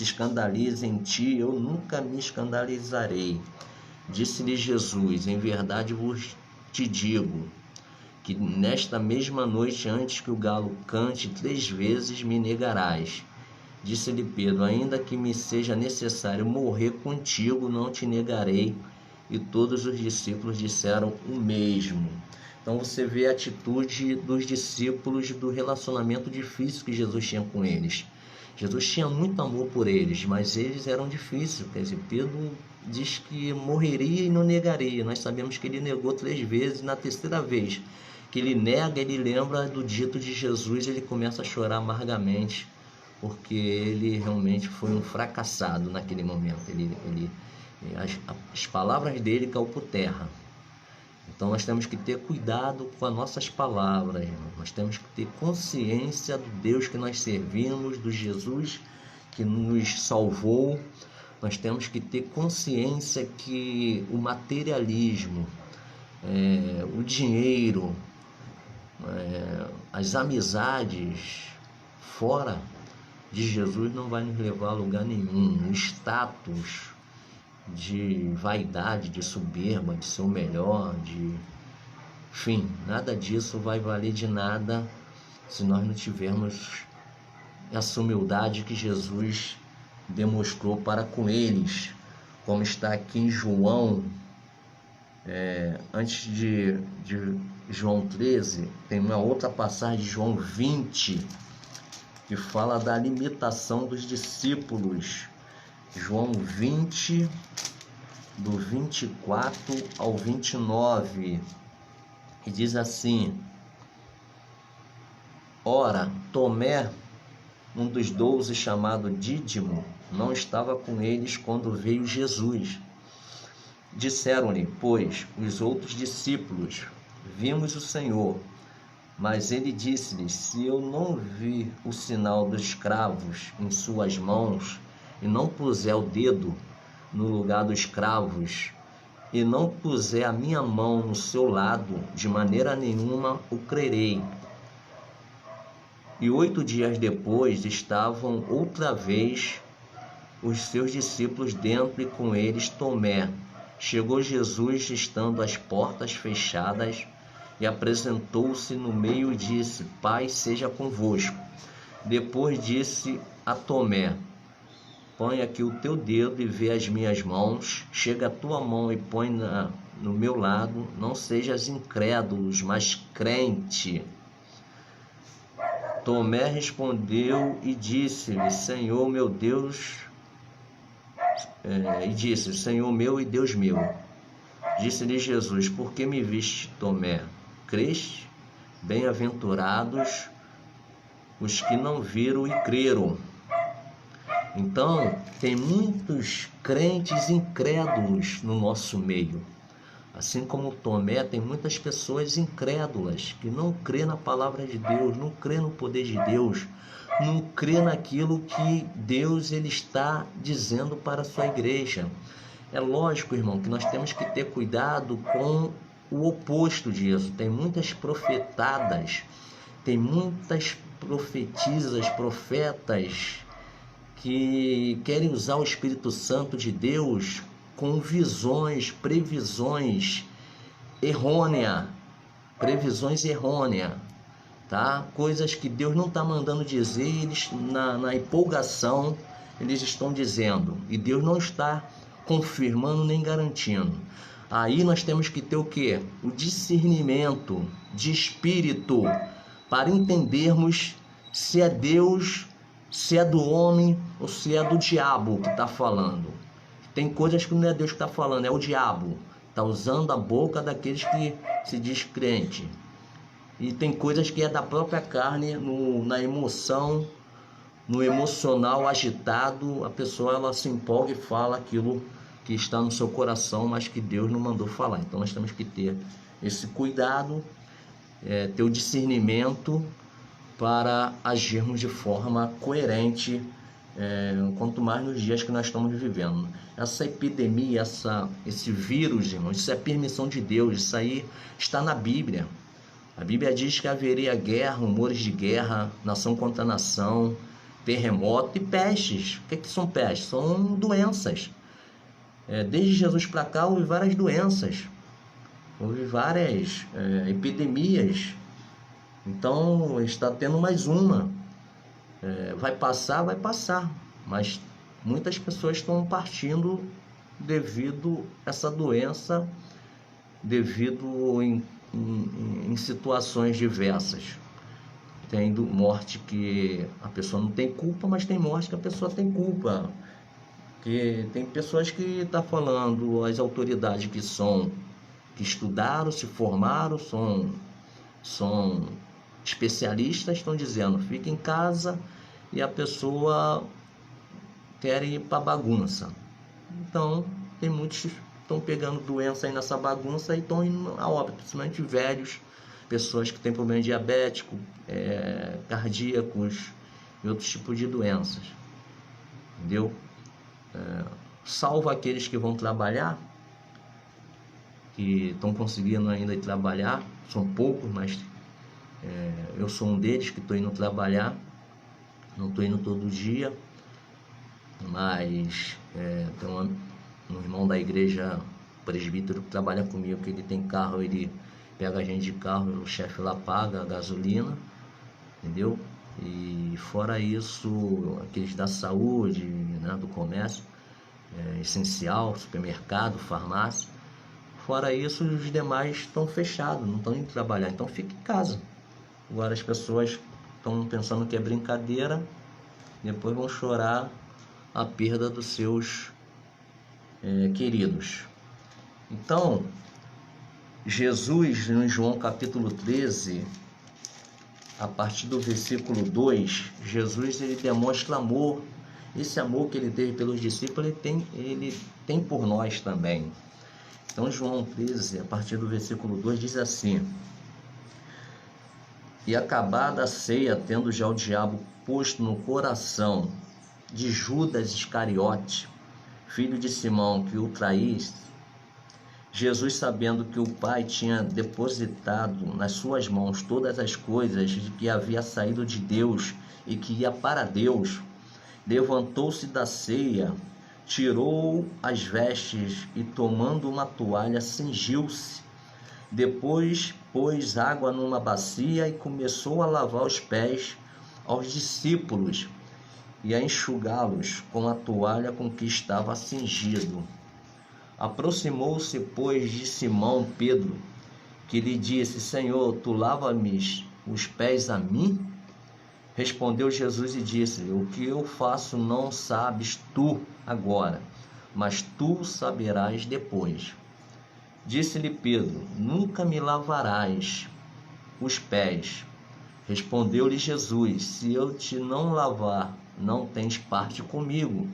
escandalizem em ti, eu nunca me escandalizarei. Disse-lhe Jesus, em verdade vos te digo, que nesta mesma noite, antes que o galo cante 3 vezes, me negarás. Disse-lhe Pedro, ainda que me seja necessário morrer contigo, não te negarei. E todos os discípulos disseram o mesmo. Então você vê a atitude dos discípulos, do relacionamento difícil que Jesus tinha com eles. Jesus tinha muito amor por eles, mas eles eram difíceis. Quer dizer, Pedro diz que morreria e não negaria. Nós sabemos que ele negou 3 vezes, e na terceira vez que ele nega, ele lembra do dito de Jesus, ele começa a chorar amargamente, porque ele realmente foi um fracassado naquele momento. As palavras dele caiu por terra. Então nós temos que ter cuidado com as nossas palavras, irmão. Nós temos que ter consciência do Deus que nós servimos, do Jesus que nos salvou. Nós temos que ter consciência que o materialismo, o dinheiro, as amizades fora de Jesus não vai nos levar a lugar nenhum. O status de vaidade, de soberba, de ser o melhor, enfim, nada disso vai valer de nada se nós não tivermos essa humildade que Jesus demonstrou para com eles, como está aqui em João, antes de João 13, tem uma outra passagem de João 20, que fala da limitação dos discípulos. João 20, do 24 ao 29, e diz assim: Ora, Tomé, um dos 12, chamado Dídimo, não estava com eles quando veio Jesus. Disseram-lhe, pois, os outros discípulos: Vimos o Senhor. Mas ele disse-lhes: Se eu não vi o sinal dos cravos em suas mãos, e não puser o dedo no lugar dos cravos, e não puser a minha mão no seu lado, de maneira nenhuma o crerei. E 8 dias depois estavam outra vez os seus discípulos dentro, e com eles Tomé. Chegou Jesus, estando as portas fechadas, e apresentou-se no meio e disse: Pai seja convosco. Depois disse a Tomé: Põe aqui o teu dedo e vê as minhas mãos. Chega a tua mão e põe no meu lado. Não sejas incrédulos, mas crente. Tomé respondeu e disse-lhe: Senhor meu Deus, Senhor meu e Deus meu. Disse-lhe Jesus: Por que me viste, Tomé? Creste? Bem-aventurados os que não viram e creram. Então, tem muitos crentes incrédulos no nosso meio. Assim como Tomé, tem muitas pessoas incrédulas que não crê na palavra de Deus, não crê no poder de Deus, não crê naquilo que Deus ele está dizendo para a sua igreja. É lógico, irmão, que nós temos que ter cuidado com o oposto disso. Tem muitas profetadas, tem muitas profetisas, profetas que querem usar o Espírito Santo de Deus com visões, previsões errôneas, tá? Coisas que Deus não está mandando dizer, eles na empolgação eles estão dizendo, e Deus não está confirmando nem garantindo. Aí nós temos que ter o quê? O discernimento de espírito para entendermos se é Deus, se é do homem ou se é do diabo que está falando. Tem coisas que não é Deus que está falando, é o diabo. Está usando a boca daqueles que se diz crente. E tem coisas que é da própria carne, na emoção, no emocional agitado, a pessoa ela se empolga e fala aquilo que está no seu coração, mas que Deus não mandou falar. Então nós temos que ter esse cuidado, ter o discernimento para agirmos de forma coerente, quanto mais nos dias que nós estamos vivendo. Essa epidemia, esse vírus, irmão, isso é permissão de Deus, isso aí está na Bíblia. A Bíblia diz que haveria guerra, rumores de guerra, nação contra nação, terremoto e pestes. O que são pestes? São doenças. Desde Jesus para cá houve várias doenças, houve várias epidemias. Então está tendo mais uma. Vai passar, mas muitas pessoas estão partindo devido a essa doença, devido em situações diversas. Tem morte que a pessoa não tem culpa, mas tem morte que a pessoa tem culpa. Que tem pessoas que estão falando, as autoridades que estudaram, se formaram, são especialistas, estão dizendo, fica em casa, e a pessoa quer ir para bagunça. Então, tem muitos que estão pegando doença aí nessa bagunça e estão indo a óbito, principalmente velhos, pessoas que têm problema diabético, cardíacos e outros tipos de doenças. Entendeu? Salvo aqueles que vão trabalhar, que estão conseguindo ainda ir trabalhar, são poucos, mas eu sou um deles que estou indo trabalhar, não estou indo todo dia, mas tem um irmão da igreja presbítero que trabalha comigo, que ele tem carro, ele pega a gente de carro, o chefe lá paga a gasolina, entendeu? E fora isso, aqueles da saúde, né, do comércio, essencial, supermercado, farmácia. Fora isso, os demais estão fechados, não estão indo trabalhar, então fica em casa. Agora as pessoas estão pensando que é brincadeira, depois vão chorar a perda dos seus queridos. Então, Jesus, em João capítulo 13, a partir do versículo 2, Jesus ele demonstra amor. Esse amor que ele teve pelos discípulos, ele tem por nós também. Então, João 13, a partir do versículo 2, diz assim: E acabada a ceia, tendo já o diabo posto no coração de Judas Iscariote, filho de Simão, que o traísse, Jesus, sabendo que o Pai tinha depositado nas suas mãos todas as coisas, de que havia saído de Deus e que ia para Deus, levantou-se da ceia, tirou as vestes e, tomando uma toalha, cingiu-se. Depois pôs água numa bacia e começou a lavar os pés aos discípulos e a enxugá-los com a toalha com que estava cingido. Aproximou-se, pois, de Simão Pedro, que lhe disse: Senhor, tu lava-me os pés a mim? Respondeu Jesus e disse-lhe: O que eu faço não sabes tu agora, mas tu saberás depois. Disse-lhe Pedro: Nunca me lavarás os pés. Respondeu-lhe Jesus: Se eu te não lavar, não tens parte comigo.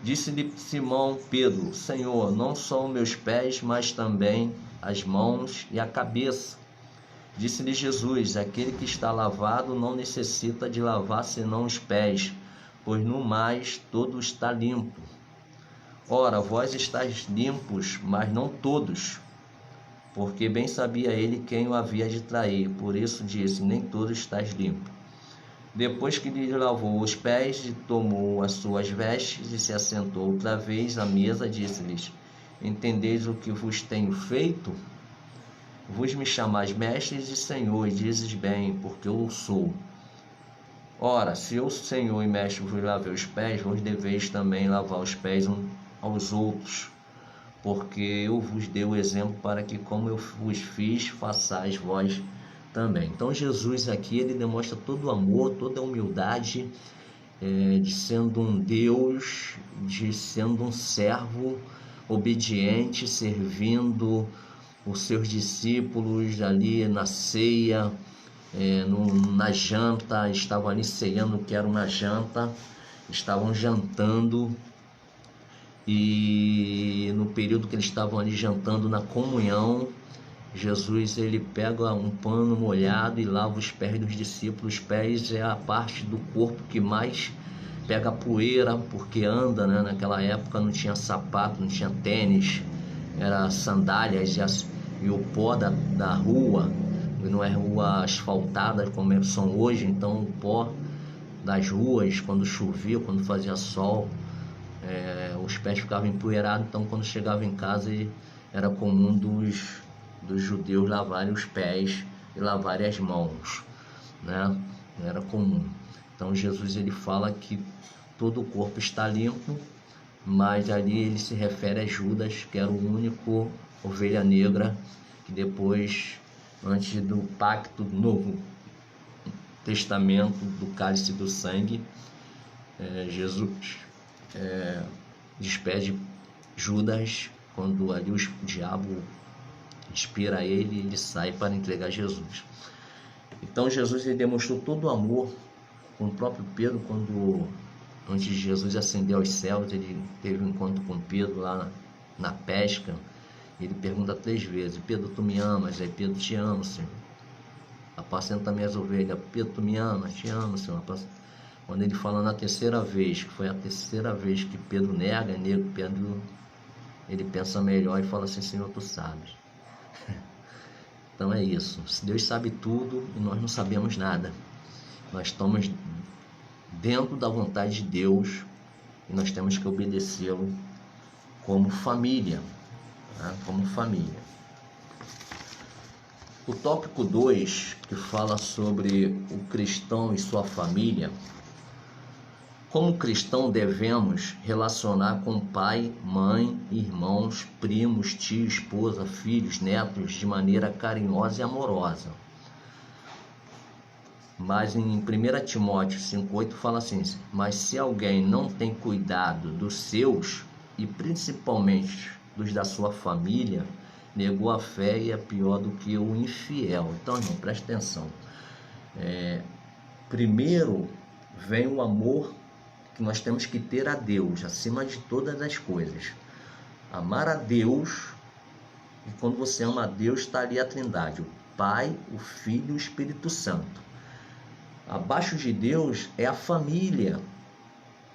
Disse-lhe Simão Pedro: Senhor, não só os meus pés, mas também as mãos e a cabeça. Disse-lhe Jesus: Aquele que está lavado não necessita de lavar senão os pés, pois no mais todo está limpo. Ora, vós estáis limpos, mas não todos, porque bem sabia ele quem o havia de trair. Por isso disse: Nem todos estáis limpos. Depois que lhe lavou os pés, tomou as suas vestes e se assentou outra vez à mesa, disse-lhes: Entendeis o que vos tenho feito? Vos me chamais mestres e Senhor, e dizes bem, porque eu o sou. Ora, se eu, Senhor e mestre, vos lavei os pés, vos deveis também lavar os pés uns aos outros, porque eu vos dei o exemplo para que, como eu vos fiz, façais vós também. Então Jesus aqui, ele demonstra todo o amor, toda a humildade, de sendo um Deus, de sendo um servo obediente, servindo os seus discípulos ali na ceia, na janta. Estavam ali ceando, que era uma janta, estavam jantando, e no período que eles estavam ali jantando na comunhão, Jesus ele pega um pano molhado e lava os pés dos discípulos. Os pés é a parte do corpo que mais pega poeira, porque anda, né? Naquela época não tinha sapato, não tinha tênis, era sandálias e o pó da rua, não é rua asfaltada como são hoje, então o pó das ruas, quando chovia, quando fazia sol, os pés ficavam empoeirados. Então quando chegava em casa era comum dos judeus lavarem os pés e lavarem as mãos, né? Era comum. Então Jesus ele fala que todo o corpo está limpo, mas ali ele se refere a Judas, que era o único ovelha negra, que depois, antes do pacto do Novo Testamento, do cálice do sangue, Jesus despede Judas, quando ali o diabo inspira ele, ele sai para entregar Jesus. Então Jesus ele demonstrou todo o amor com o próprio Pedro. Quando antes de Jesus ascender aos céus, ele teve um encontro com Pedro lá na pesca. Ele pergunta 3 vezes: Pedro, tu me amas? Aí Pedro: te amo, Senhor. Apacenta minhas ovelhas. Pedro, tu me amas? Te amo, Senhor. Quando ele fala na 3ª vez, que foi a 3ª vez que Pedro nega, Pedro ele pensa melhor e fala assim: Senhor, tu sabes. Então é isso. Deus sabe tudo e nós não sabemos nada. Nós estamos dentro da vontade de Deus e nós temos que obedecê-lo como família, né? Como família. O tópico 2, que fala sobre o cristão e sua família, Como cristão, devemos relacionar com pai, mãe, irmãos, primos, tio, esposa, filhos, netos de maneira carinhosa e amorosa. Mas em 1 Timóteo 5,8 fala assim: mas se alguém não tem cuidado dos seus, e principalmente dos da sua família, negou a fé e é pior do que o infiel. Então, irmão, preste atenção. Primeiro vem o amor que nós temos que ter a Deus, acima de todas as coisas. Amar a Deus, e quando você ama a Deus, está ali a Trindade, o Pai, o Filho e o Espírito Santo. Abaixo de Deus é a família.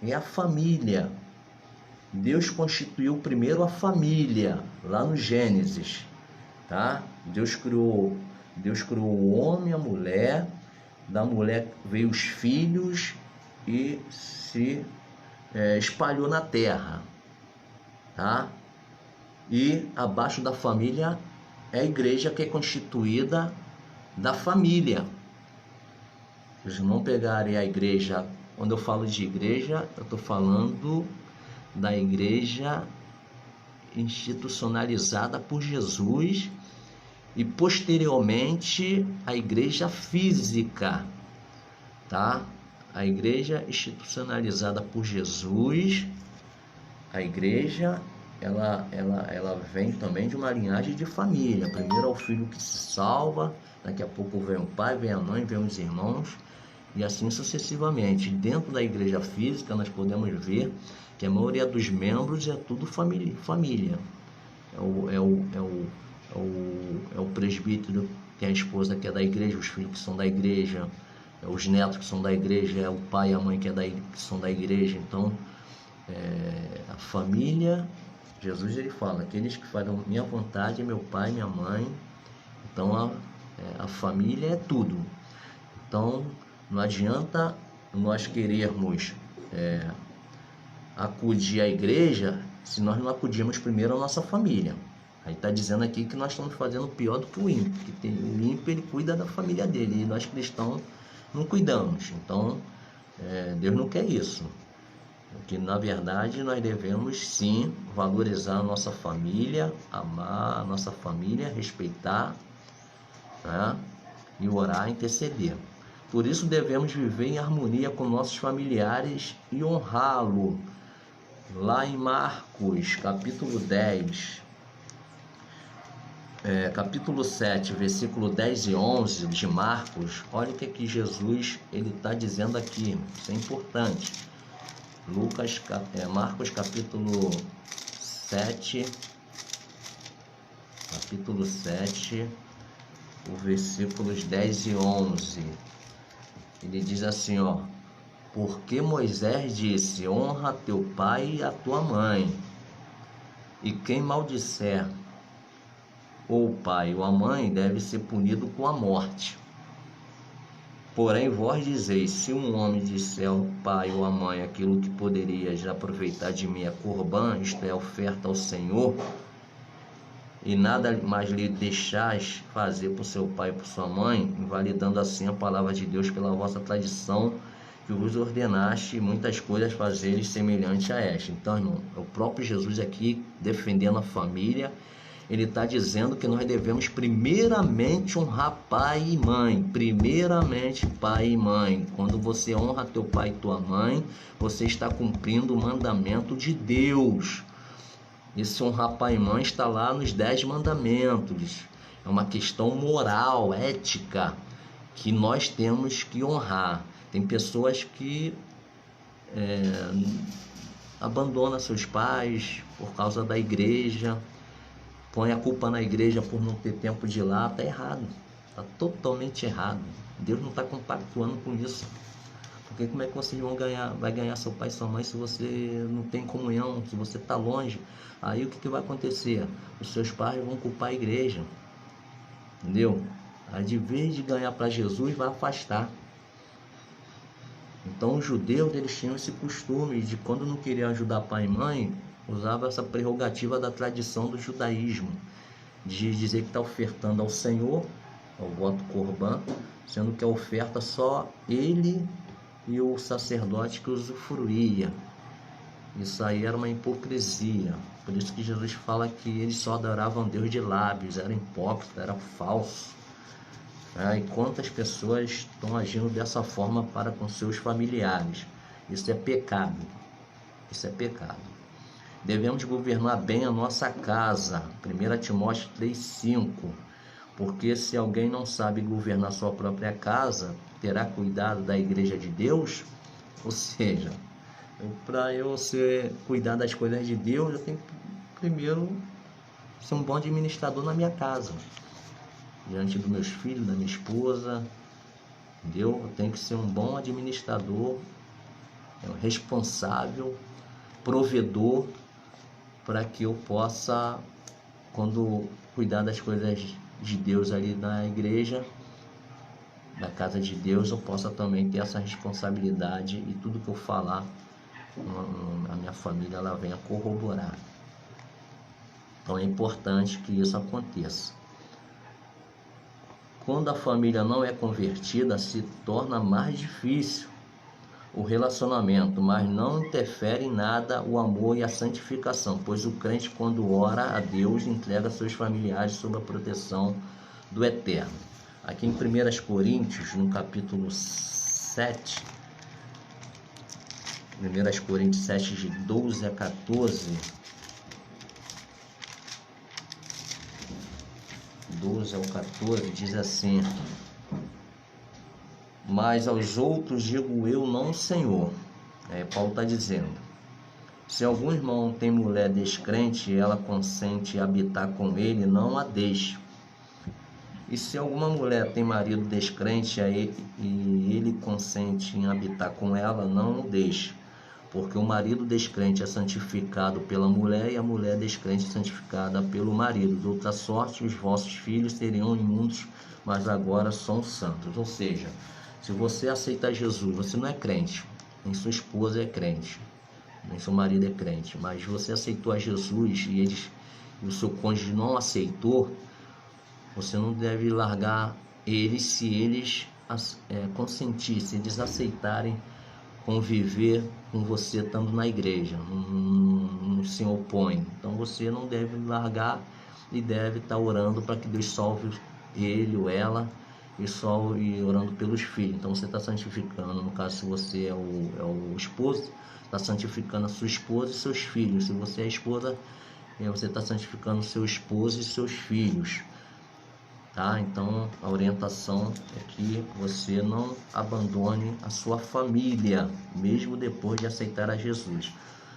É a família. Deus constituiu primeiro a família, lá no Gênesis, tá? Deus criou o homem e a mulher, da mulher veio os filhos e se espalhou na terra, tá? E abaixo da família é a igreja, que é constituída da família. Se vocês não pegarem a igreja, quando eu falo de igreja, eu estou falando da igreja institucionalizada por Jesus e posteriormente a igreja física, tá? A igreja institucionalizada por Jesus, a igreja ela vem também de uma linhagem de família. Primeiro é o filho que se salva, daqui a pouco vem o pai, vem a mãe, vem os irmãos, e assim sucessivamente. Dentro da igreja física nós podemos ver que a maioria dos membros é tudo família. É o presbítero, que é a esposa que é da igreja, os filhos que são da igreja, os netos que são da igreja, é o pai e a mãe que são da igreja. Então, a família, Jesus ele fala, aqueles que fazem minha vontade, meu pai, minha mãe. Então, a família é tudo. Então, não adianta nós querermos acudir à igreja se nós não acudirmos primeiro à nossa família. Aí está dizendo aqui que nós estamos fazendo pior do que o ímpio, que o ímpio ele cuida da família dele, e nós cristãos não cuidamos. Então, Deus não quer isso. Porque na verdade nós devemos sim valorizar a nossa família, amar a nossa família, respeitar, né? E orar, interceder. Por isso devemos viver em harmonia com nossos familiares e honrá-lo. Lá em Marcos, capítulo 10, capítulo 7, versículo 10 e 11 de Marcos, olha o que Jesus ele está dizendo aqui, isso é importante. Marcos capítulo 7, os versículos 10 e 11, ele diz assim, ó: porque Moisés disse, honra teu pai e a tua mãe, e quem maldisser ou o pai ou a mãe deve ser punido com a morte. Porém vós dizeis, se um homem disser ao pai ou à mãe aquilo que poderias aproveitar de mim é corbã, isto é, oferta ao Senhor, e nada mais lhe deixais fazer por seu pai e por sua mãe, invalidando assim a palavra de Deus pela vossa tradição, que vos ordenaste muitas coisas fazeres semelhante a esta. Então, irmão, é o próprio Jesus aqui defendendo a família. Ele está dizendo que nós devemos primeiramente honrar pai e mãe. Primeiramente pai e mãe. Quando você honra teu pai e tua mãe, você está cumprindo o mandamento de Deus. Esse honrar pai e mãe está lá nos 10 mandamentos. É uma questão moral, ética, que nós temos que honrar. Tem pessoas que abandonam seus pais por causa da igreja, põe a culpa na igreja por não ter tempo de ir lá. Está errado, está totalmente errado. Deus não está compactuando com isso. Porque como é que vocês vai ganhar seu pai e sua mãe se você não tem comunhão, se você está longe? Aí o que vai acontecer? Os seus pais vão culpar a igreja, entendeu? Aí de vez de ganhar para Jesus, vai afastar. Então os judeus eles tinham esse costume de, quando não queriam ajudar pai e mãe, usava essa prerrogativa da tradição do judaísmo, de dizer que está ofertando ao Senhor, ao voto corbã, sendo que a oferta só ele e o sacerdote que usufruía. Isso aí era uma hipocrisia. Por isso que Jesus fala que eles só adoravam Deus de lábios, eram hipócritas, eram falsos. E quantas pessoas estão agindo dessa forma para com seus familiares? Isso é pecado. Isso é pecado. Devemos governar bem a nossa casa. 1 Timóteo 3,5. Porque se alguém não sabe governar sua própria casa, terá cuidado da igreja de Deus? Ou seja, para eu cuidar das coisas de Deus, eu tenho que primeiro ser um bom administrador na minha casa, diante dos meus filhos, da minha esposa, entendeu? Eu tenho que ser um bom administrador, responsável, provedor, para que eu possa, quando cuidar das coisas de Deus ali na igreja, da casa de Deus, eu possa também ter essa responsabilidade e tudo que eu falar, a minha família ela venha corroborar. Então é importante que isso aconteça. Quando a família não é convertida, se torna mais difícil o relacionamento, mas não interfere em nada o amor e a santificação, pois o crente, quando ora a Deus, entrega seus familiares sob a proteção do Eterno. Aqui em 1 Coríntios, no capítulo 7, 1 Coríntios 7, de 12 a 14, 12 ao 14, diz assim: mas aos outros digo eu, não Senhor. Paulo está dizendo: se algum irmão tem mulher descrente e ela consente habitar com ele, não a deixe. E se alguma mulher tem marido descrente e ele consente em habitar com ela, não o deixe. Porque o marido descrente é santificado pela mulher e a mulher descrente é santificada pelo marido. De outra sorte, os vossos filhos seriam imundos, mas agora são santos. Ou seja, se você aceita Jesus, você não é crente, nem sua esposa é crente, nem seu marido é crente, mas você aceitou a Jesus e o seu cônjuge não aceitou, você não deve largar eles se eles consentir, se eles aceitarem conviver com você estando na igreja, não se opõe. Então você não deve largar e deve estar orando para que Deus salve ele ou ela e orando pelos filhos. Então você está santificando, no caso, se você é o esposo, está santificando a sua esposa e seus filhos. Se você é a esposa, você está santificando seu esposo e seus filhos. Tá? Então a orientação é que você não abandone a sua família, mesmo depois de aceitar a Jesus,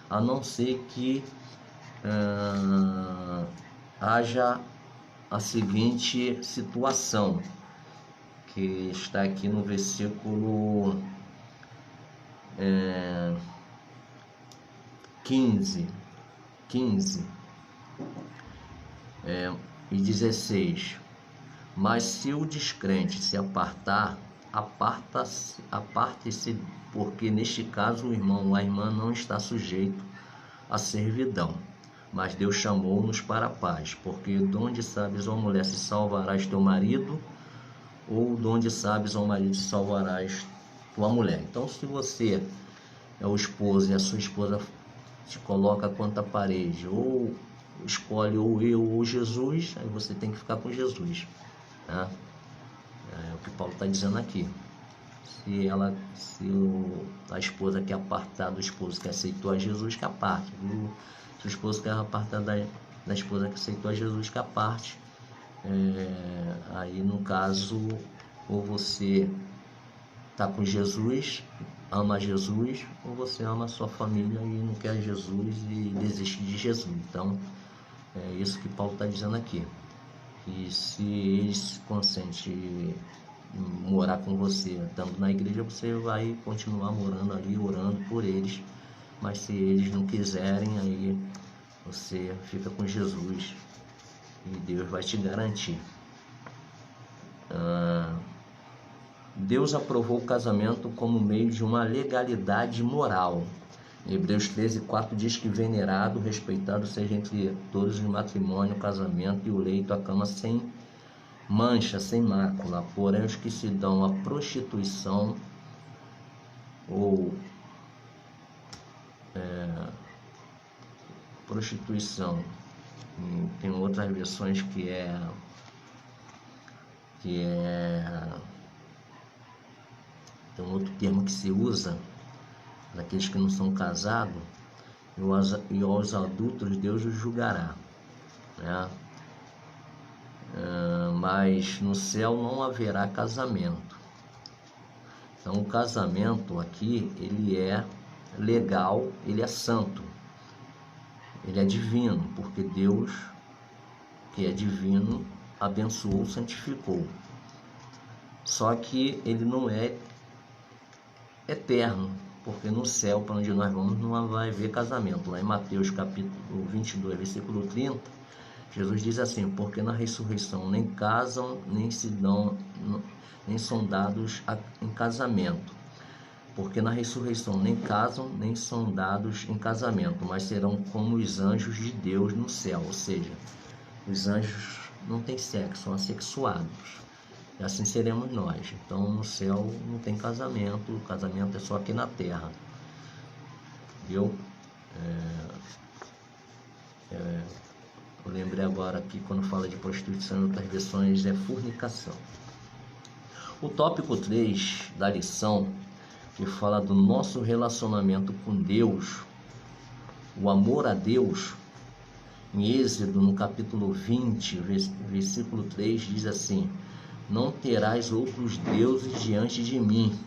a não ser que haja a seguinte situação, que está aqui no versículo 15 e 16. Mas se o descrente se apartar, aparte-se, porque neste caso o irmão ou a irmã não está sujeito à servidão. Mas Deus chamou-nos para a paz, porque donde sabes, ó mulher, se salvarás teu marido, ou donde sabes, ó marido, se salvarás tua mulher. Então, se você é o esposo e a sua esposa te coloca contra a parede, ou escolhe ou eu ou Jesus, aí você tem que ficar com Jesus. É o que Paulo está dizendo aqui. Se a esposa quer apartar do esposo que aceitou a Jesus, que aparte. Se o esposo quer apartar da esposa que aceitou a Jesus, que aparte. Aí no caso, ou você está com Jesus, ama Jesus, ou você ama a sua família e não quer Jesus e desiste de Jesus. Então é isso que Paulo está dizendo aqui. E se eles consentem morar com você estando na igreja, você vai continuar morando ali, orando por eles. Mas se eles não quiserem, aí você fica com Jesus e Deus vai te garantir. Deus aprovou o casamento como meio de uma legalidade moral. Hebreus 13:4 diz que venerado, respeitado seja entre todos o matrimônio, o casamento e o leito, a cama sem mancha, sem mácula. Porém, os que se dão à prostituição ou prostituição. Tem outras versões que é tem um outro termo que se usa para aqueles que não são casados, e aos adúlteros Deus os julgará, né? Mas no céu não haverá casamento. Então o casamento aqui, ele é legal, ele é santo, ele é divino, porque Deus, que é divino, abençoou, santificou. Só que ele não é eterno, porque no céu, para onde nós vamos, não vai haver casamento. Lá em Mateus capítulo 22, versículo 30, Jesus diz assim: porque na ressurreição nem casam, nem são dados em casamento. Porque na ressurreição nem casam, nem são dados em casamento, mas serão como os anjos de Deus no céu. Ou seja, os anjos não têm sexo, são assexuados. E assim seremos nós. Então no céu não tem casamento, o casamento é só aqui na terra. Viu? Eu lembrei agora que quando fala de prostituição em outras versões é fornicação. O tópico 3 da lição, que fala do nosso relacionamento com Deus, o amor a Deus, em Êxodo, no capítulo 20, versículo 3, diz assim: não terás outros deuses diante de mim.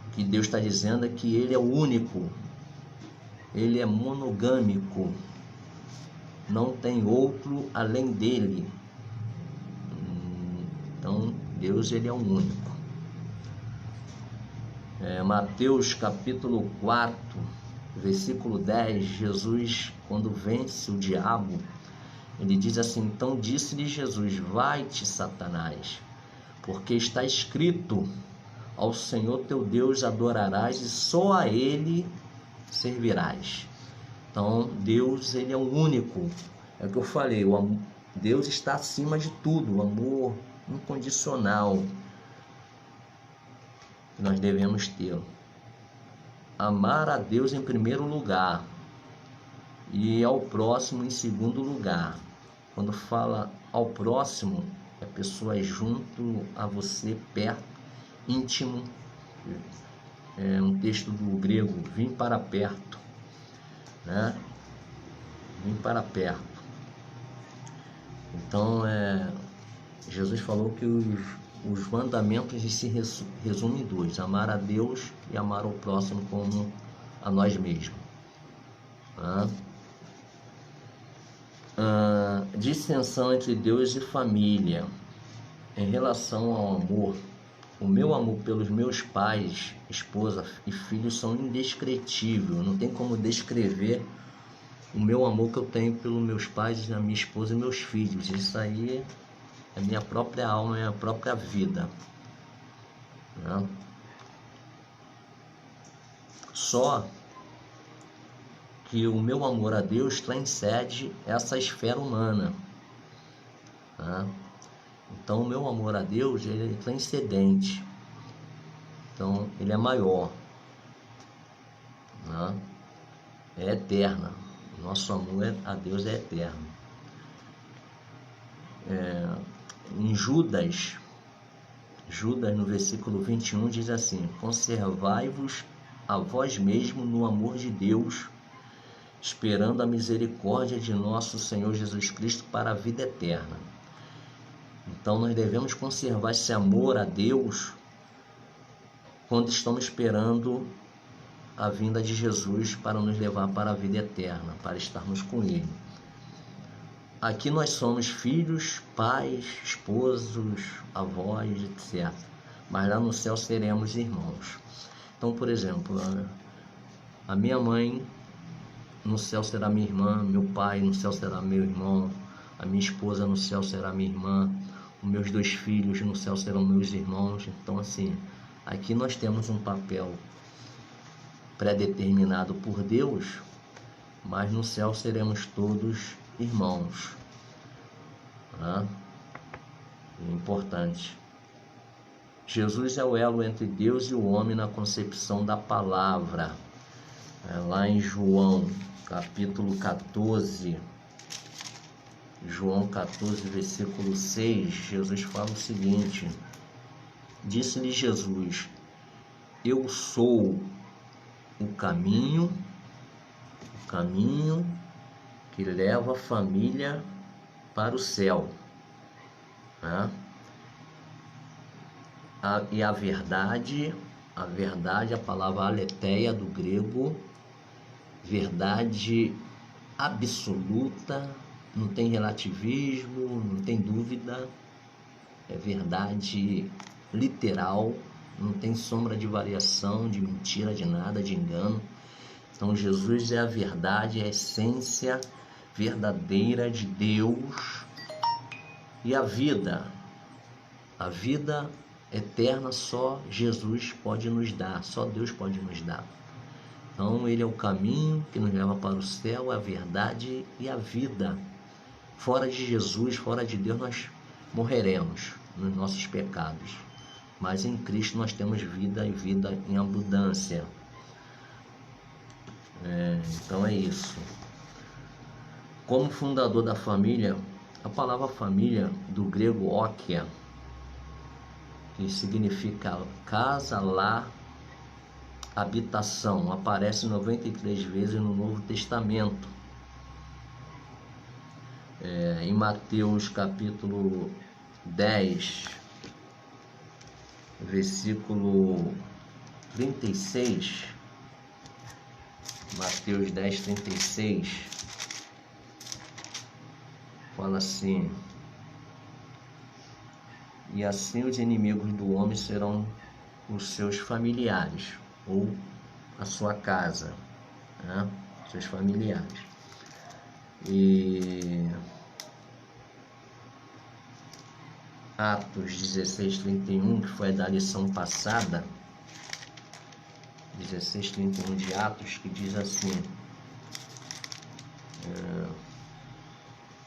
O que Deus está dizendo é que Ele é o único, Ele é monogâmico, não tem outro além dele. Então Deus, Ele é o único. Mateus capítulo 4, versículo 10, Jesus, quando vence o diabo, ele diz assim: então disse-lhe Jesus: vai-te, Satanás, porque está escrito, ao Senhor teu Deus adorarás e só a Ele servirás. Então Deus, Ele é o único. É o que eu falei, Deus está acima de tudo, o amor incondicional que nós devemos ter. Amar a Deus em primeiro lugar e ao próximo em segundo lugar. Quando fala ao próximo, é pessoas junto a você, perto, íntimo. É um texto do grego, vim para perto, né? Vim para perto. Então, Jesus falou que os mandamentos se resumem em dois: amar a Deus e amar ao próximo como a nós mesmos. Dissensão entre Deus e família. Em relação ao amor, o meu amor pelos meus pais, esposa e filhos são indescritíveis. Não tem como descrever o meu amor que eu tenho pelos meus pais, a minha esposa e meus filhos. Isso aí é minha própria alma, é minha própria vida, né? Só que o meu amor a Deus transcende essa esfera humana, né? Então o meu amor a Deus, ele é transcendente. Então ele é maior, né? É eterno. Nosso amor a Deus é eterno. Em Judas no versículo 21 diz assim: conservai-vos a vós mesmos no amor de Deus, esperando a misericórdia de nosso Senhor Jesus Cristo para a vida eterna. Então nós devemos conservar esse amor a Deus quando estamos esperando a vinda de Jesus para nos levar para a vida eterna, para estarmos com Ele. Aqui nós somos filhos, pais, esposos, avós, etc. Mas lá no céu seremos irmãos. Então, por exemplo, a minha mãe no céu será minha irmã, meu pai no céu será meu irmão, a minha esposa no céu será minha irmã, os meus 2 filhos no céu serão meus irmãos. Então, assim, aqui nós temos um papel pré-determinado por Deus, mas no céu seremos todos irmãos, né? É importante. Jesus é o elo entre Deus e o homem na concepção da palavra. Lá em João, capítulo 14, João 14, versículo 6, Jesus fala o seguinte: disse-lhe Jesus: eu sou o caminho que leva a família para o céu, né? E a verdade, a palavra aletheia do grego, verdade absoluta, não tem relativismo, não tem dúvida, é verdade literal, não tem sombra de variação, de mentira, de nada, de engano. Então Jesus é a verdade, a essência verdadeira de Deus. E a vida eterna só Jesus pode nos dar, só Deus pode nos dar. Então ele é o caminho que nos leva para o céu, a verdade e a vida. Fora de Jesus, fora de Deus, nós morreremos nos nossos pecados. Mas em Cristo nós temos vida e vida em abundância. Então é isso. Como fundador da família, a palavra família do grego ókia, que significa casa, lar, habitação, aparece 93 vezes no Novo Testamento. Em Mateus capítulo 10, versículo 36, Mateus 10, 36, fala assim: e assim os inimigos do homem serão os seus familiares, ou a sua casa, né? Seus familiares. E Atos 16:31, que foi da lição passada, 16:31 de Atos, que diz assim: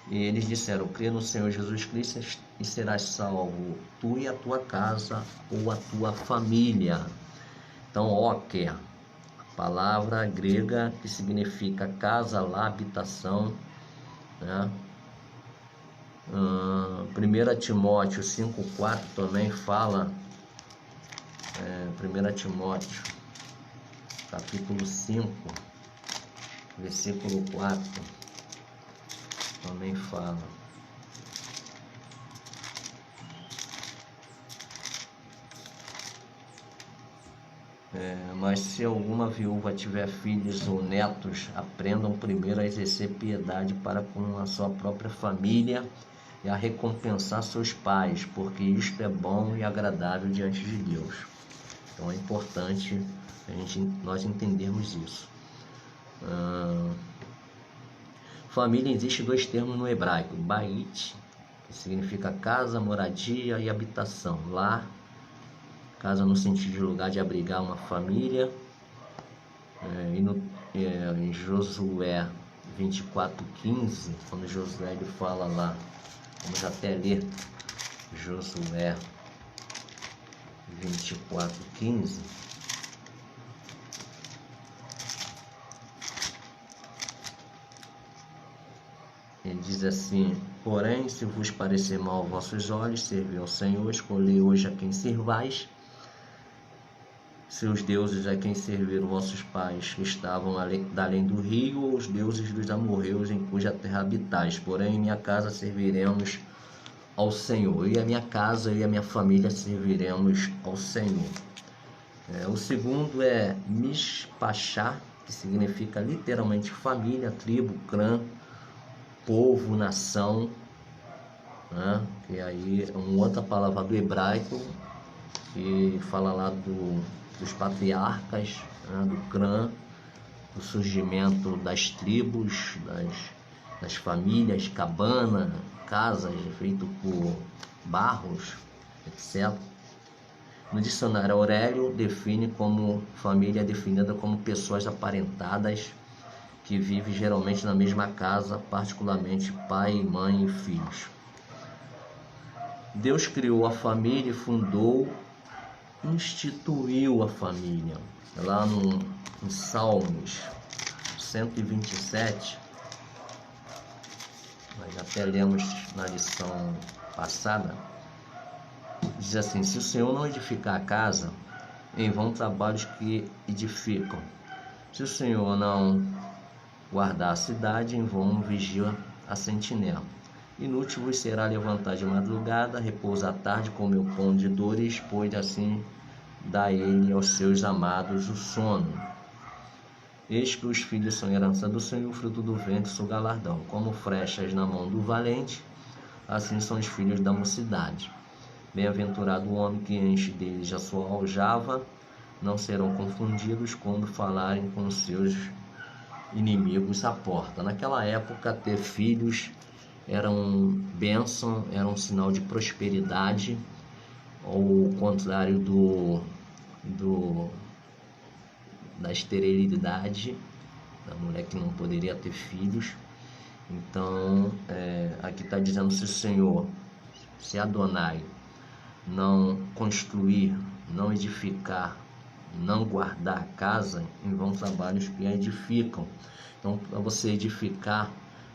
e eles disseram: crê no Senhor Jesus Cristo e serás salvo, tu e a tua casa, ou a tua família. Então, óquer, palavra grega que significa casa, lá, habitação, né? 1 Timóteo 5,4 também fala, 1 Timóteo capítulo 5, versículo 4, também fala: mas se alguma viúva tiver filhos ou netos, aprendam primeiro a exercer piedade para com a sua própria família e a recompensar seus pais, porque isto é bom e agradável diante de Deus. Então é importante nós entendermos isso. Família, existe dois termos no hebraico: bait, que significa casa, moradia, e habitação, lar, casa no sentido de lugar de abrigar uma família. Em Josué 24:15, quando Josué ele fala lá, vamos até ler Josué 24:15. Ele diz assim: porém, se vos parecer mal aos vossos olhos, servi ao Senhor, escolhei hoje a quem servais. Seus deuses a quem serviram vossos pais, que estavam além do rio, ou os deuses dos amorreus em cuja terra habitais. Porém, em minha casa serviremos ao Senhor. E a minha casa e a minha família serviremos ao Senhor. O segundo é Mishpachá, que significa literalmente família, tribo, clã, povo, nação, né? Que aí é uma outra palavra do hebraico que fala lá dos patriarcas, né? Do clã, do surgimento das tribos, das famílias, cabana, casas feitas por barros, etc. No dicionário, Aurélio define como família definida como pessoas aparentadas que vivem geralmente na mesma casa, particularmente pai, mãe e filhos. Deus criou a família e fundou instituiu a família. Lá em Salmos 127, nós até lemos na lição passada, diz assim: se o Senhor não edificar a casa, em vão trabalhos que edificam. Se o Senhor não guardar a cidade, em vão vigia a sentinela. Inútil vos será levantar de madrugada, repousar à tarde com meu pão de dores, pois assim dá ele aos seus amados o sono. Eis que os filhos são herança do Senhor, o fruto do ventre, seu galardão. Como flechas na mão do valente, assim são os filhos da mocidade. Bem-aventurado o homem que enche deles a sua aljava, não serão confundidos quando falarem com seus inimigos à porta. Naquela época, ter filhos era bênção, era um sinal de prosperidade, ao contrário da esterilidade, da mulher que não poderia ter filhos. Então, aqui está dizendo: se o Senhor, se Adonai não construir, não edificar, não guardar a casa, em vão trabalhos que a edificam. Então, para você edificar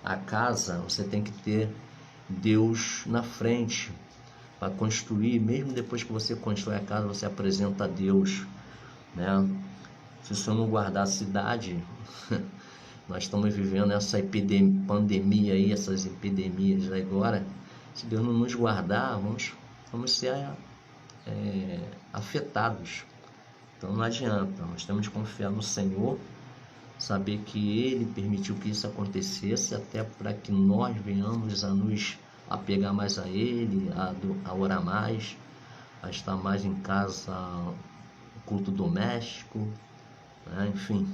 a casa, você tem que ter Deus na frente. Para construir, mesmo depois que você constrói a casa, você apresenta a Deus, né? Se você não guardar a cidade, nós estamos vivendo essa pandemia aí, essas epidemias agora. Se Deus não nos guardar, vamos ser afetados. Então não adianta, nós temos de confiar no Senhor, saber que Ele permitiu que isso acontecesse, até para que nós venhamos a nos apegar mais a Ele, a orar mais, a estar mais em casa, culto doméstico, né? Enfim.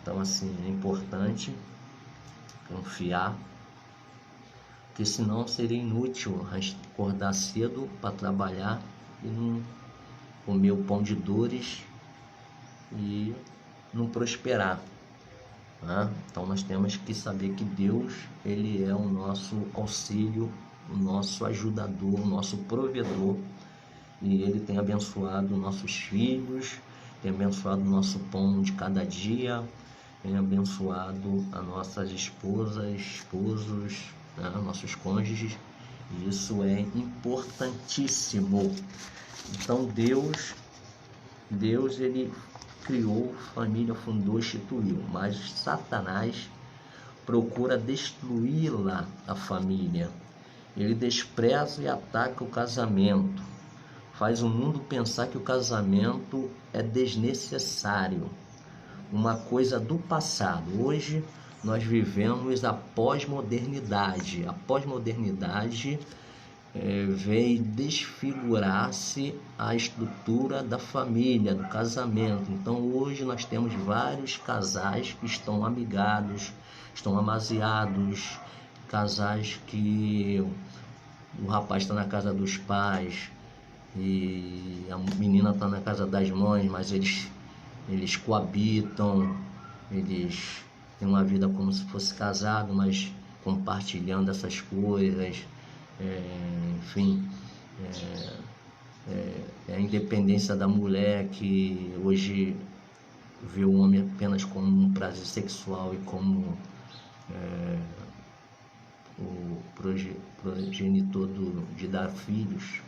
Então assim, é importante confiar, porque senão seria inútil acordar cedo para trabalhar e não comer o pão de dores e não prosperar, né? Então nós temos que saber que Deus, Ele é o nosso auxílio, o nosso ajudador, o nosso provedor, e Ele tem abençoado nossos filhos, tem abençoado o nosso pão de cada dia, tem abençoado as nossas esposas, esposos, né? Nossos cônjuges, e isso é importantíssimo. Então Deus Ele criou família, fundou, instituiu, mas Satanás procura destruí-la, a família. Ele despreza e ataca o casamento, faz o mundo pensar que o casamento é desnecessário, uma coisa do passado. Hoje nós vivemos a pós-modernidade. A pós-modernidade veio desfigurar-se a estrutura da família, do casamento. Então hoje nós temos vários casais que estão amigados, estão amaziados, casais que o rapaz está na casa dos pais e a menina está na casa das mães, mas eles coabitam, eles têm uma vida como se fosse casado, mas compartilhando essas coisas. Enfim, a independência da mulher, que hoje vê o homem apenas como um prazer sexual e como o progenitor de dar filhos,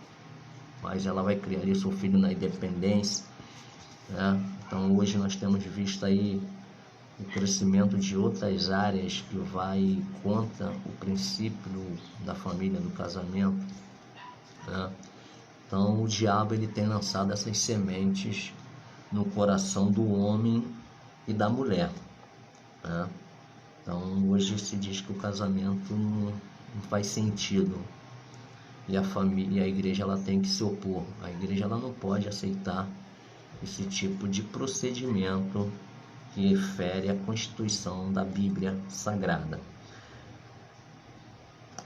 mas ela vai criar ali seu filho na independência, né? Então hoje nós temos visto aí o crescimento de outras áreas que vai contra o princípio da família, do casamento, né? Então o diabo ele tem lançado essas sementes no coração do homem e da mulher, né? Então hoje se diz que o casamento não faz sentido, e a família, a igreja, ela tem que se opor. A igreja ela não pode aceitar esse tipo de procedimento que fere a Constituição da Bíblia Sagrada.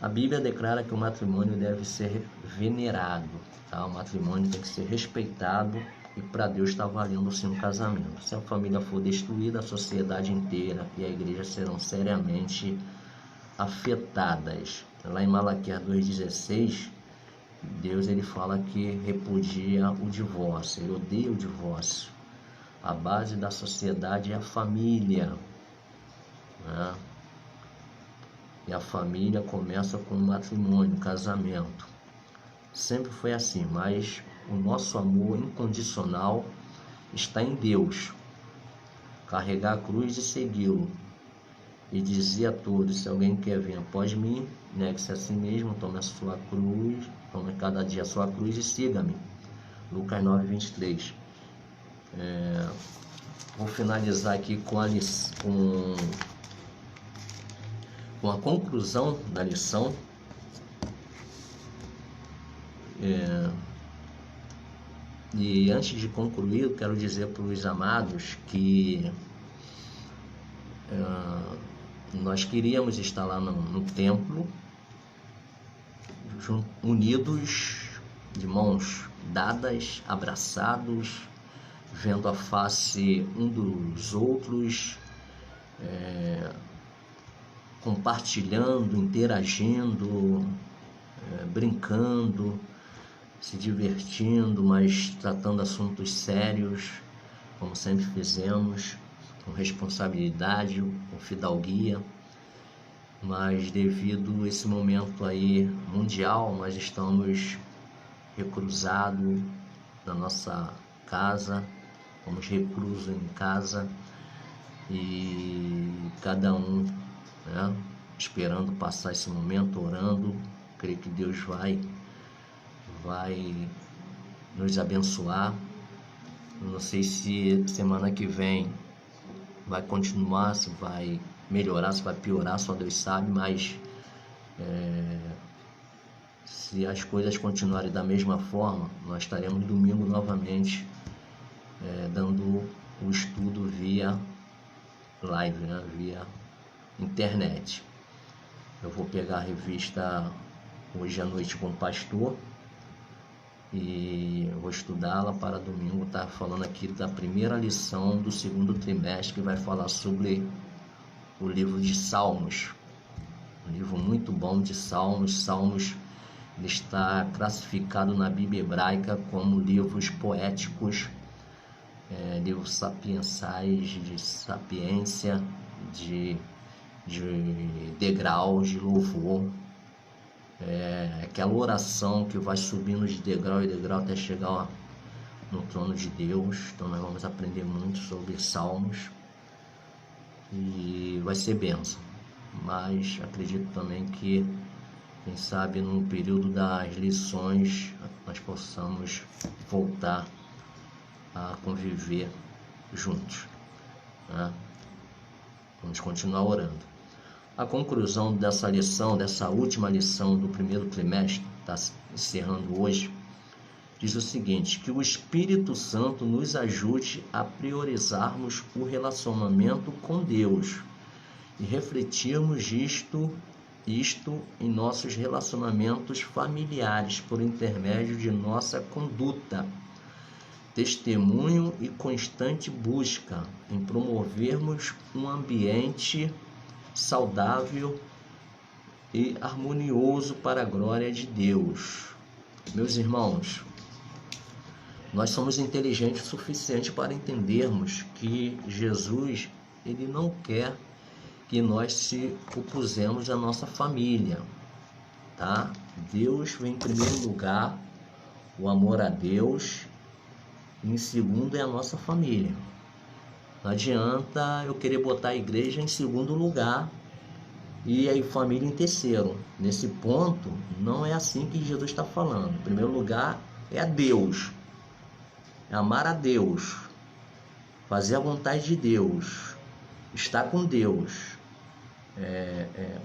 A Bíblia declara que o matrimônio deve ser venerado, tá? O matrimônio tem que ser respeitado, e para Deus está valendo sim um casamento. Se a família for destruída, a sociedade inteira e a igreja serão seriamente afetadas. Lá em Malaquias 2,16 Deus, ele fala que repudia o divórcio, ele odeia o divórcio. A base da sociedade é a família, né? E a família começa com o matrimônio, o casamento. Sempre foi assim, mas o nosso amor incondicional está em Deus. Carregar a cruz e segui-lo. E dizer a todos: se alguém quer vir após mim, negue-se a si mesmo, tome a sua cruz, tome cada dia a sua cruz e siga-me. Lucas 9, 23. Vou finalizar aqui com a conclusão da lição. E antes de concluir, eu quero dizer para os amados que nós queríamos estar lá no templo, unidos, de mãos dadas, abraçados, vendo a face um dos outros, compartilhando, interagindo, brincando, se divertindo, mas tratando assuntos sérios, como sempre fizemos, com responsabilidade, com fidalguia. Mas devido a esse momento aí mundial, nós estamos reclusados na nossa casa, fomos reclusos em casa, e cada um, né, esperando passar esse momento, orando. Creio que Deus vai nos abençoar. Não sei se semana que vem vai continuar, se vai melhorar, se vai piorar, só Deus sabe, mas se as coisas continuarem da mesma forma, nós estaremos domingo novamente dando o estudo via live, né, via internet. Eu vou pegar a revista hoje à noite com o pastor e vou estudá-la para domingo estar falando aqui da primeira lição do segundo trimestre, que vai falar sobre o livro de Salmos. Um livro muito bom de Salmos. Salmos está classificado na Bíblia hebraica como livros poéticos, livros sapiensais, de sapiência, de degraus de louvor. Aquela oração que vai subindo de degrau em degrau até chegar no trono de Deus. Então nós vamos aprender muito sobre Salmos e vai ser bênção. Mas acredito também que, quem sabe, no período das lições nós possamos voltar a conviver juntos, né? Vamos continuar orando. A conclusão dessa lição, dessa última lição do primeiro trimestre, está encerrando hoje, diz o seguinte: que o Espírito Santo nos ajude a priorizarmos o relacionamento com Deus e refletirmos isto em nossos relacionamentos familiares por intermédio de nossa conduta, testemunho e constante busca em promovermos um ambiente saudável e harmonioso para a glória de Deus. Meus irmãos, nós somos inteligentes o suficiente para entendermos que Jesus, ele não quer que nós se opusemos à nossa família, tá? Deus vem em primeiro lugar, o amor a Deus, e em segundo é a nossa família. Não adianta eu querer botar a igreja em segundo lugar e a família em terceiro. Nesse ponto, não é assim que Jesus está falando. Em primeiro lugar é a Deus, é amar a Deus, fazer a vontade de Deus, estar com Deus,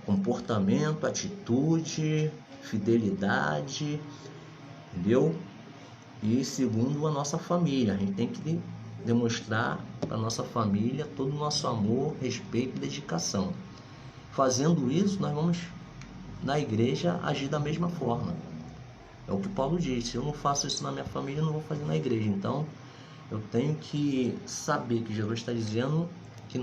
comportamento, atitude, fidelidade, entendeu? E segundo, a nossa família. A gente tem que demonstrar para a nossa família todo o nosso amor, respeito e dedicação. Fazendo isso, nós vamos na igreja agir da mesma forma. É o que Paulo disse: eu não faço isso na minha família, eu não vou fazer na igreja. Então eu tenho que saber que Jesus está dizendo que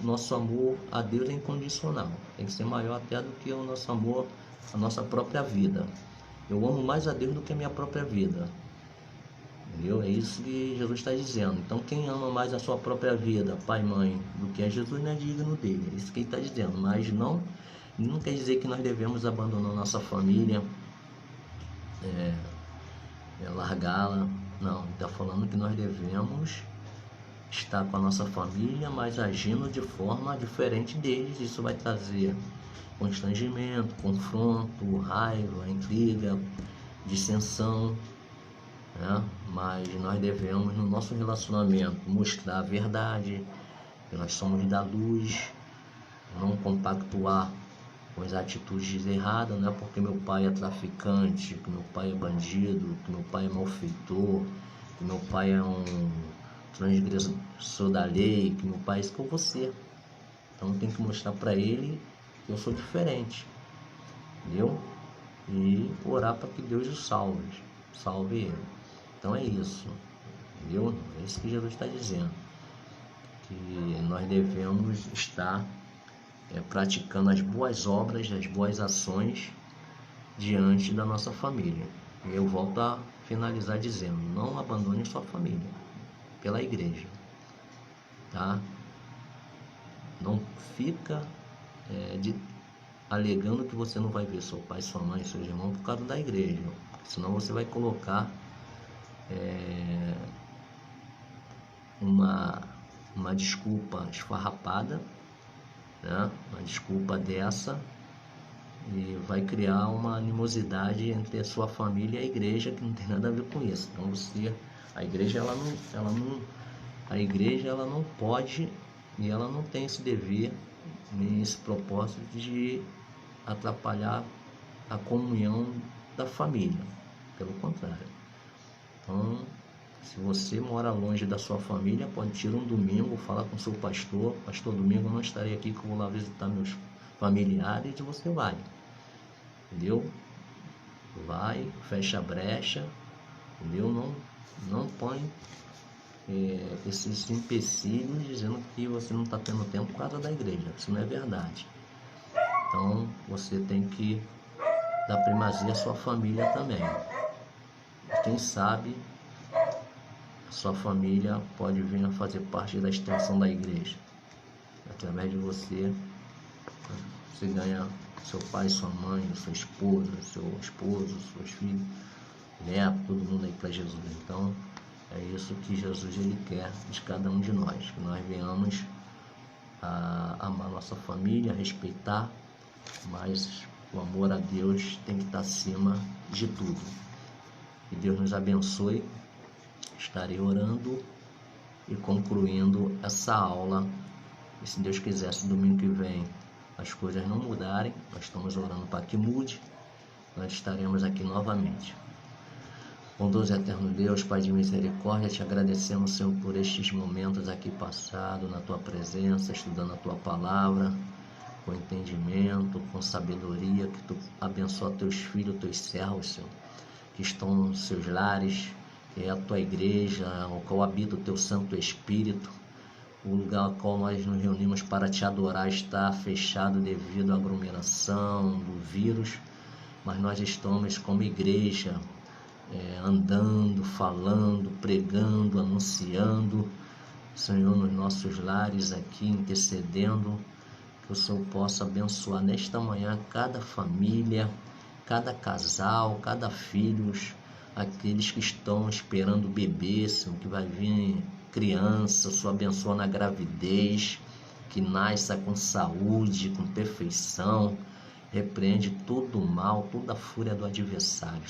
nosso amor a Deus é incondicional, tem que ser maior até do que o nosso amor à nossa própria vida. Eu amo mais a Deus do que a minha própria vida. Entendeu? É isso que Jesus está dizendo. Então, quem ama mais a sua própria vida, pai e mãe, do que a Jesus, não é digno dele. É isso que ele está dizendo. Mas não quer dizer que nós devemos abandonar nossa família, largá-la. Não, ele está falando que nós devemos estar com a nossa família, mas agindo de forma diferente deles. Isso vai trazer constrangimento, confronto, raiva, intriga, dissensão, né? Mas nós devemos, no nosso relacionamento, mostrar a verdade, que nós somos da luz, não compactuar com as atitudes erradas, não é porque meu pai é traficante, que meu pai é bandido, que meu pai é malfeitor, que meu pai é um transgressor da lei, que meu pai é isso que eu vou ser. Então tem que mostrar para ele que eu sou diferente, entendeu? E orar para que Deus o salve ele. Então é isso, entendeu? É isso que Jesus está dizendo, que nós devemos estar praticando as boas obras, as boas ações diante da nossa família. E eu volto a finalizar dizendo, não abandone sua família pela igreja, tá? Não fica alegando que você não vai ver seu pai, sua mãe, seus irmãos por causa da igreja, senão você vai colocar uma desculpa esfarrapada, né? Uma desculpa dessa, e vai criar uma animosidade entre a sua família e a igreja que não tem nada a ver com isso. Então a igreja ela não pode e ela não tem esse dever nem esse propósito de atrapalhar a comunhão da família, pelo contrário. Então, se você mora longe da sua família, pode tirar um domingo, falar com seu pastor, domingo eu não estarei aqui, que eu vou lá visitar meus familiares, e você vai, entendeu? Vai, fecha a brecha, entendeu? Não põe esses empecilhos dizendo que você não está tendo tempo por causa da igreja. Isso não é verdade. Então você tem que dar primazia à sua família também. E quem sabe a sua família pode vir a fazer parte da extensão da igreja. Através de você, você ganha seu pai, sua mãe, sua esposa, seu esposo, seus filhos, neto, todo mundo aí para Jesus. Então é isso que Jesus ele quer de cada um de nós, que nós venhamos a amar nossa família, a respeitar, mas o amor a Deus tem que estar acima de tudo. Que Deus nos abençoe. Estarei orando e concluindo essa aula. E se Deus quiser, se domingo que vem as coisas não mudarem, nós estamos orando para que mude, nós estaremos aqui novamente. Bondoso e eterno Deus, Pai de misericórdia, te agradecemos, Senhor, por estes momentos aqui passados na Tua presença, estudando a Tua palavra, com entendimento, com sabedoria, que Tu abençoa Teus filhos, Teus servos, Senhor, que estão nos seus lares, que é a Tua igreja, ao qual habita o Teu Santo Espírito. O lugar ao qual nós nos reunimos para Te adorar está fechado devido à aglomeração do vírus, mas nós estamos como igreja, andando, falando, pregando, anunciando, Senhor, nos nossos lares aqui, intercedendo, que o Senhor possa abençoar nesta manhã cada família, cada casal, cada filho, aqueles que estão esperando bebê, Senhor, que vai vir criança, o Senhor abençoa na gravidez, que nasça com saúde, com perfeição, repreende todo o mal, toda a fúria do adversário.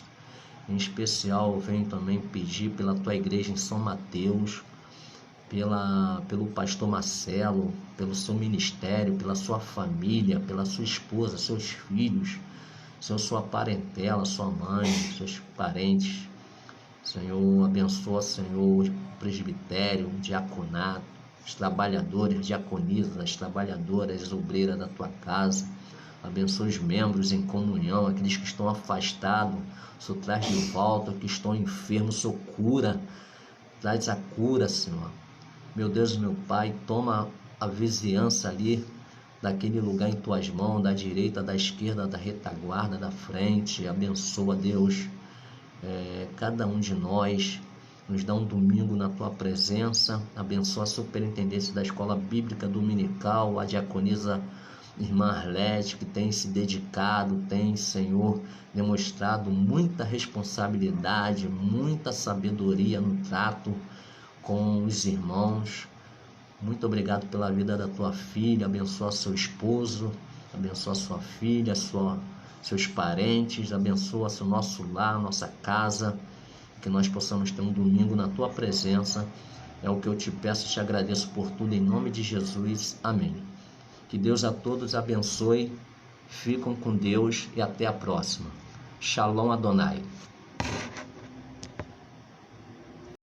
Em especial, eu venho também pedir pela Tua igreja em São Mateus, pelo pastor Marcelo, pelo seu ministério, pela sua família, pela sua esposa, seus filhos, Senhor, sua parentela, sua mãe, seus parentes. Senhor, abençoa, Senhor, o presbitério, o diaconato, os trabalhadores, diaconisas, as trabalhadoras, as obreiras da Tua casa. Abençoa os membros em comunhão, aqueles que estão afastados, o Senhor traz de volta, que estão enfermos, o Senhor cura, traz a cura, Senhor. Meu Deus e meu Pai, toma a vizinhança ali daquele lugar em tuas mãos, da direita, da esquerda, da retaguarda, da frente. Abençoa, Deus, cada um de nós. Nos dá um domingo na tua presença. Abençoa a superintendência da escola bíblica dominical, a diaconisa irmã Arlete, que tem se dedicado, tem, Senhor, demonstrado muita responsabilidade, muita sabedoria no trato com os irmãos. Muito obrigado pela vida da tua filha. Abençoa seu esposo, abençoa sua filha, seus parentes, abençoa o nosso lar, nossa casa, que nós possamos ter um domingo na tua presença. É o que eu te peço e te agradeço por tudo, em nome de Jesus. Amém. Que Deus a todos abençoe. Ficam com Deus e até a próxima. Shalom Adonai.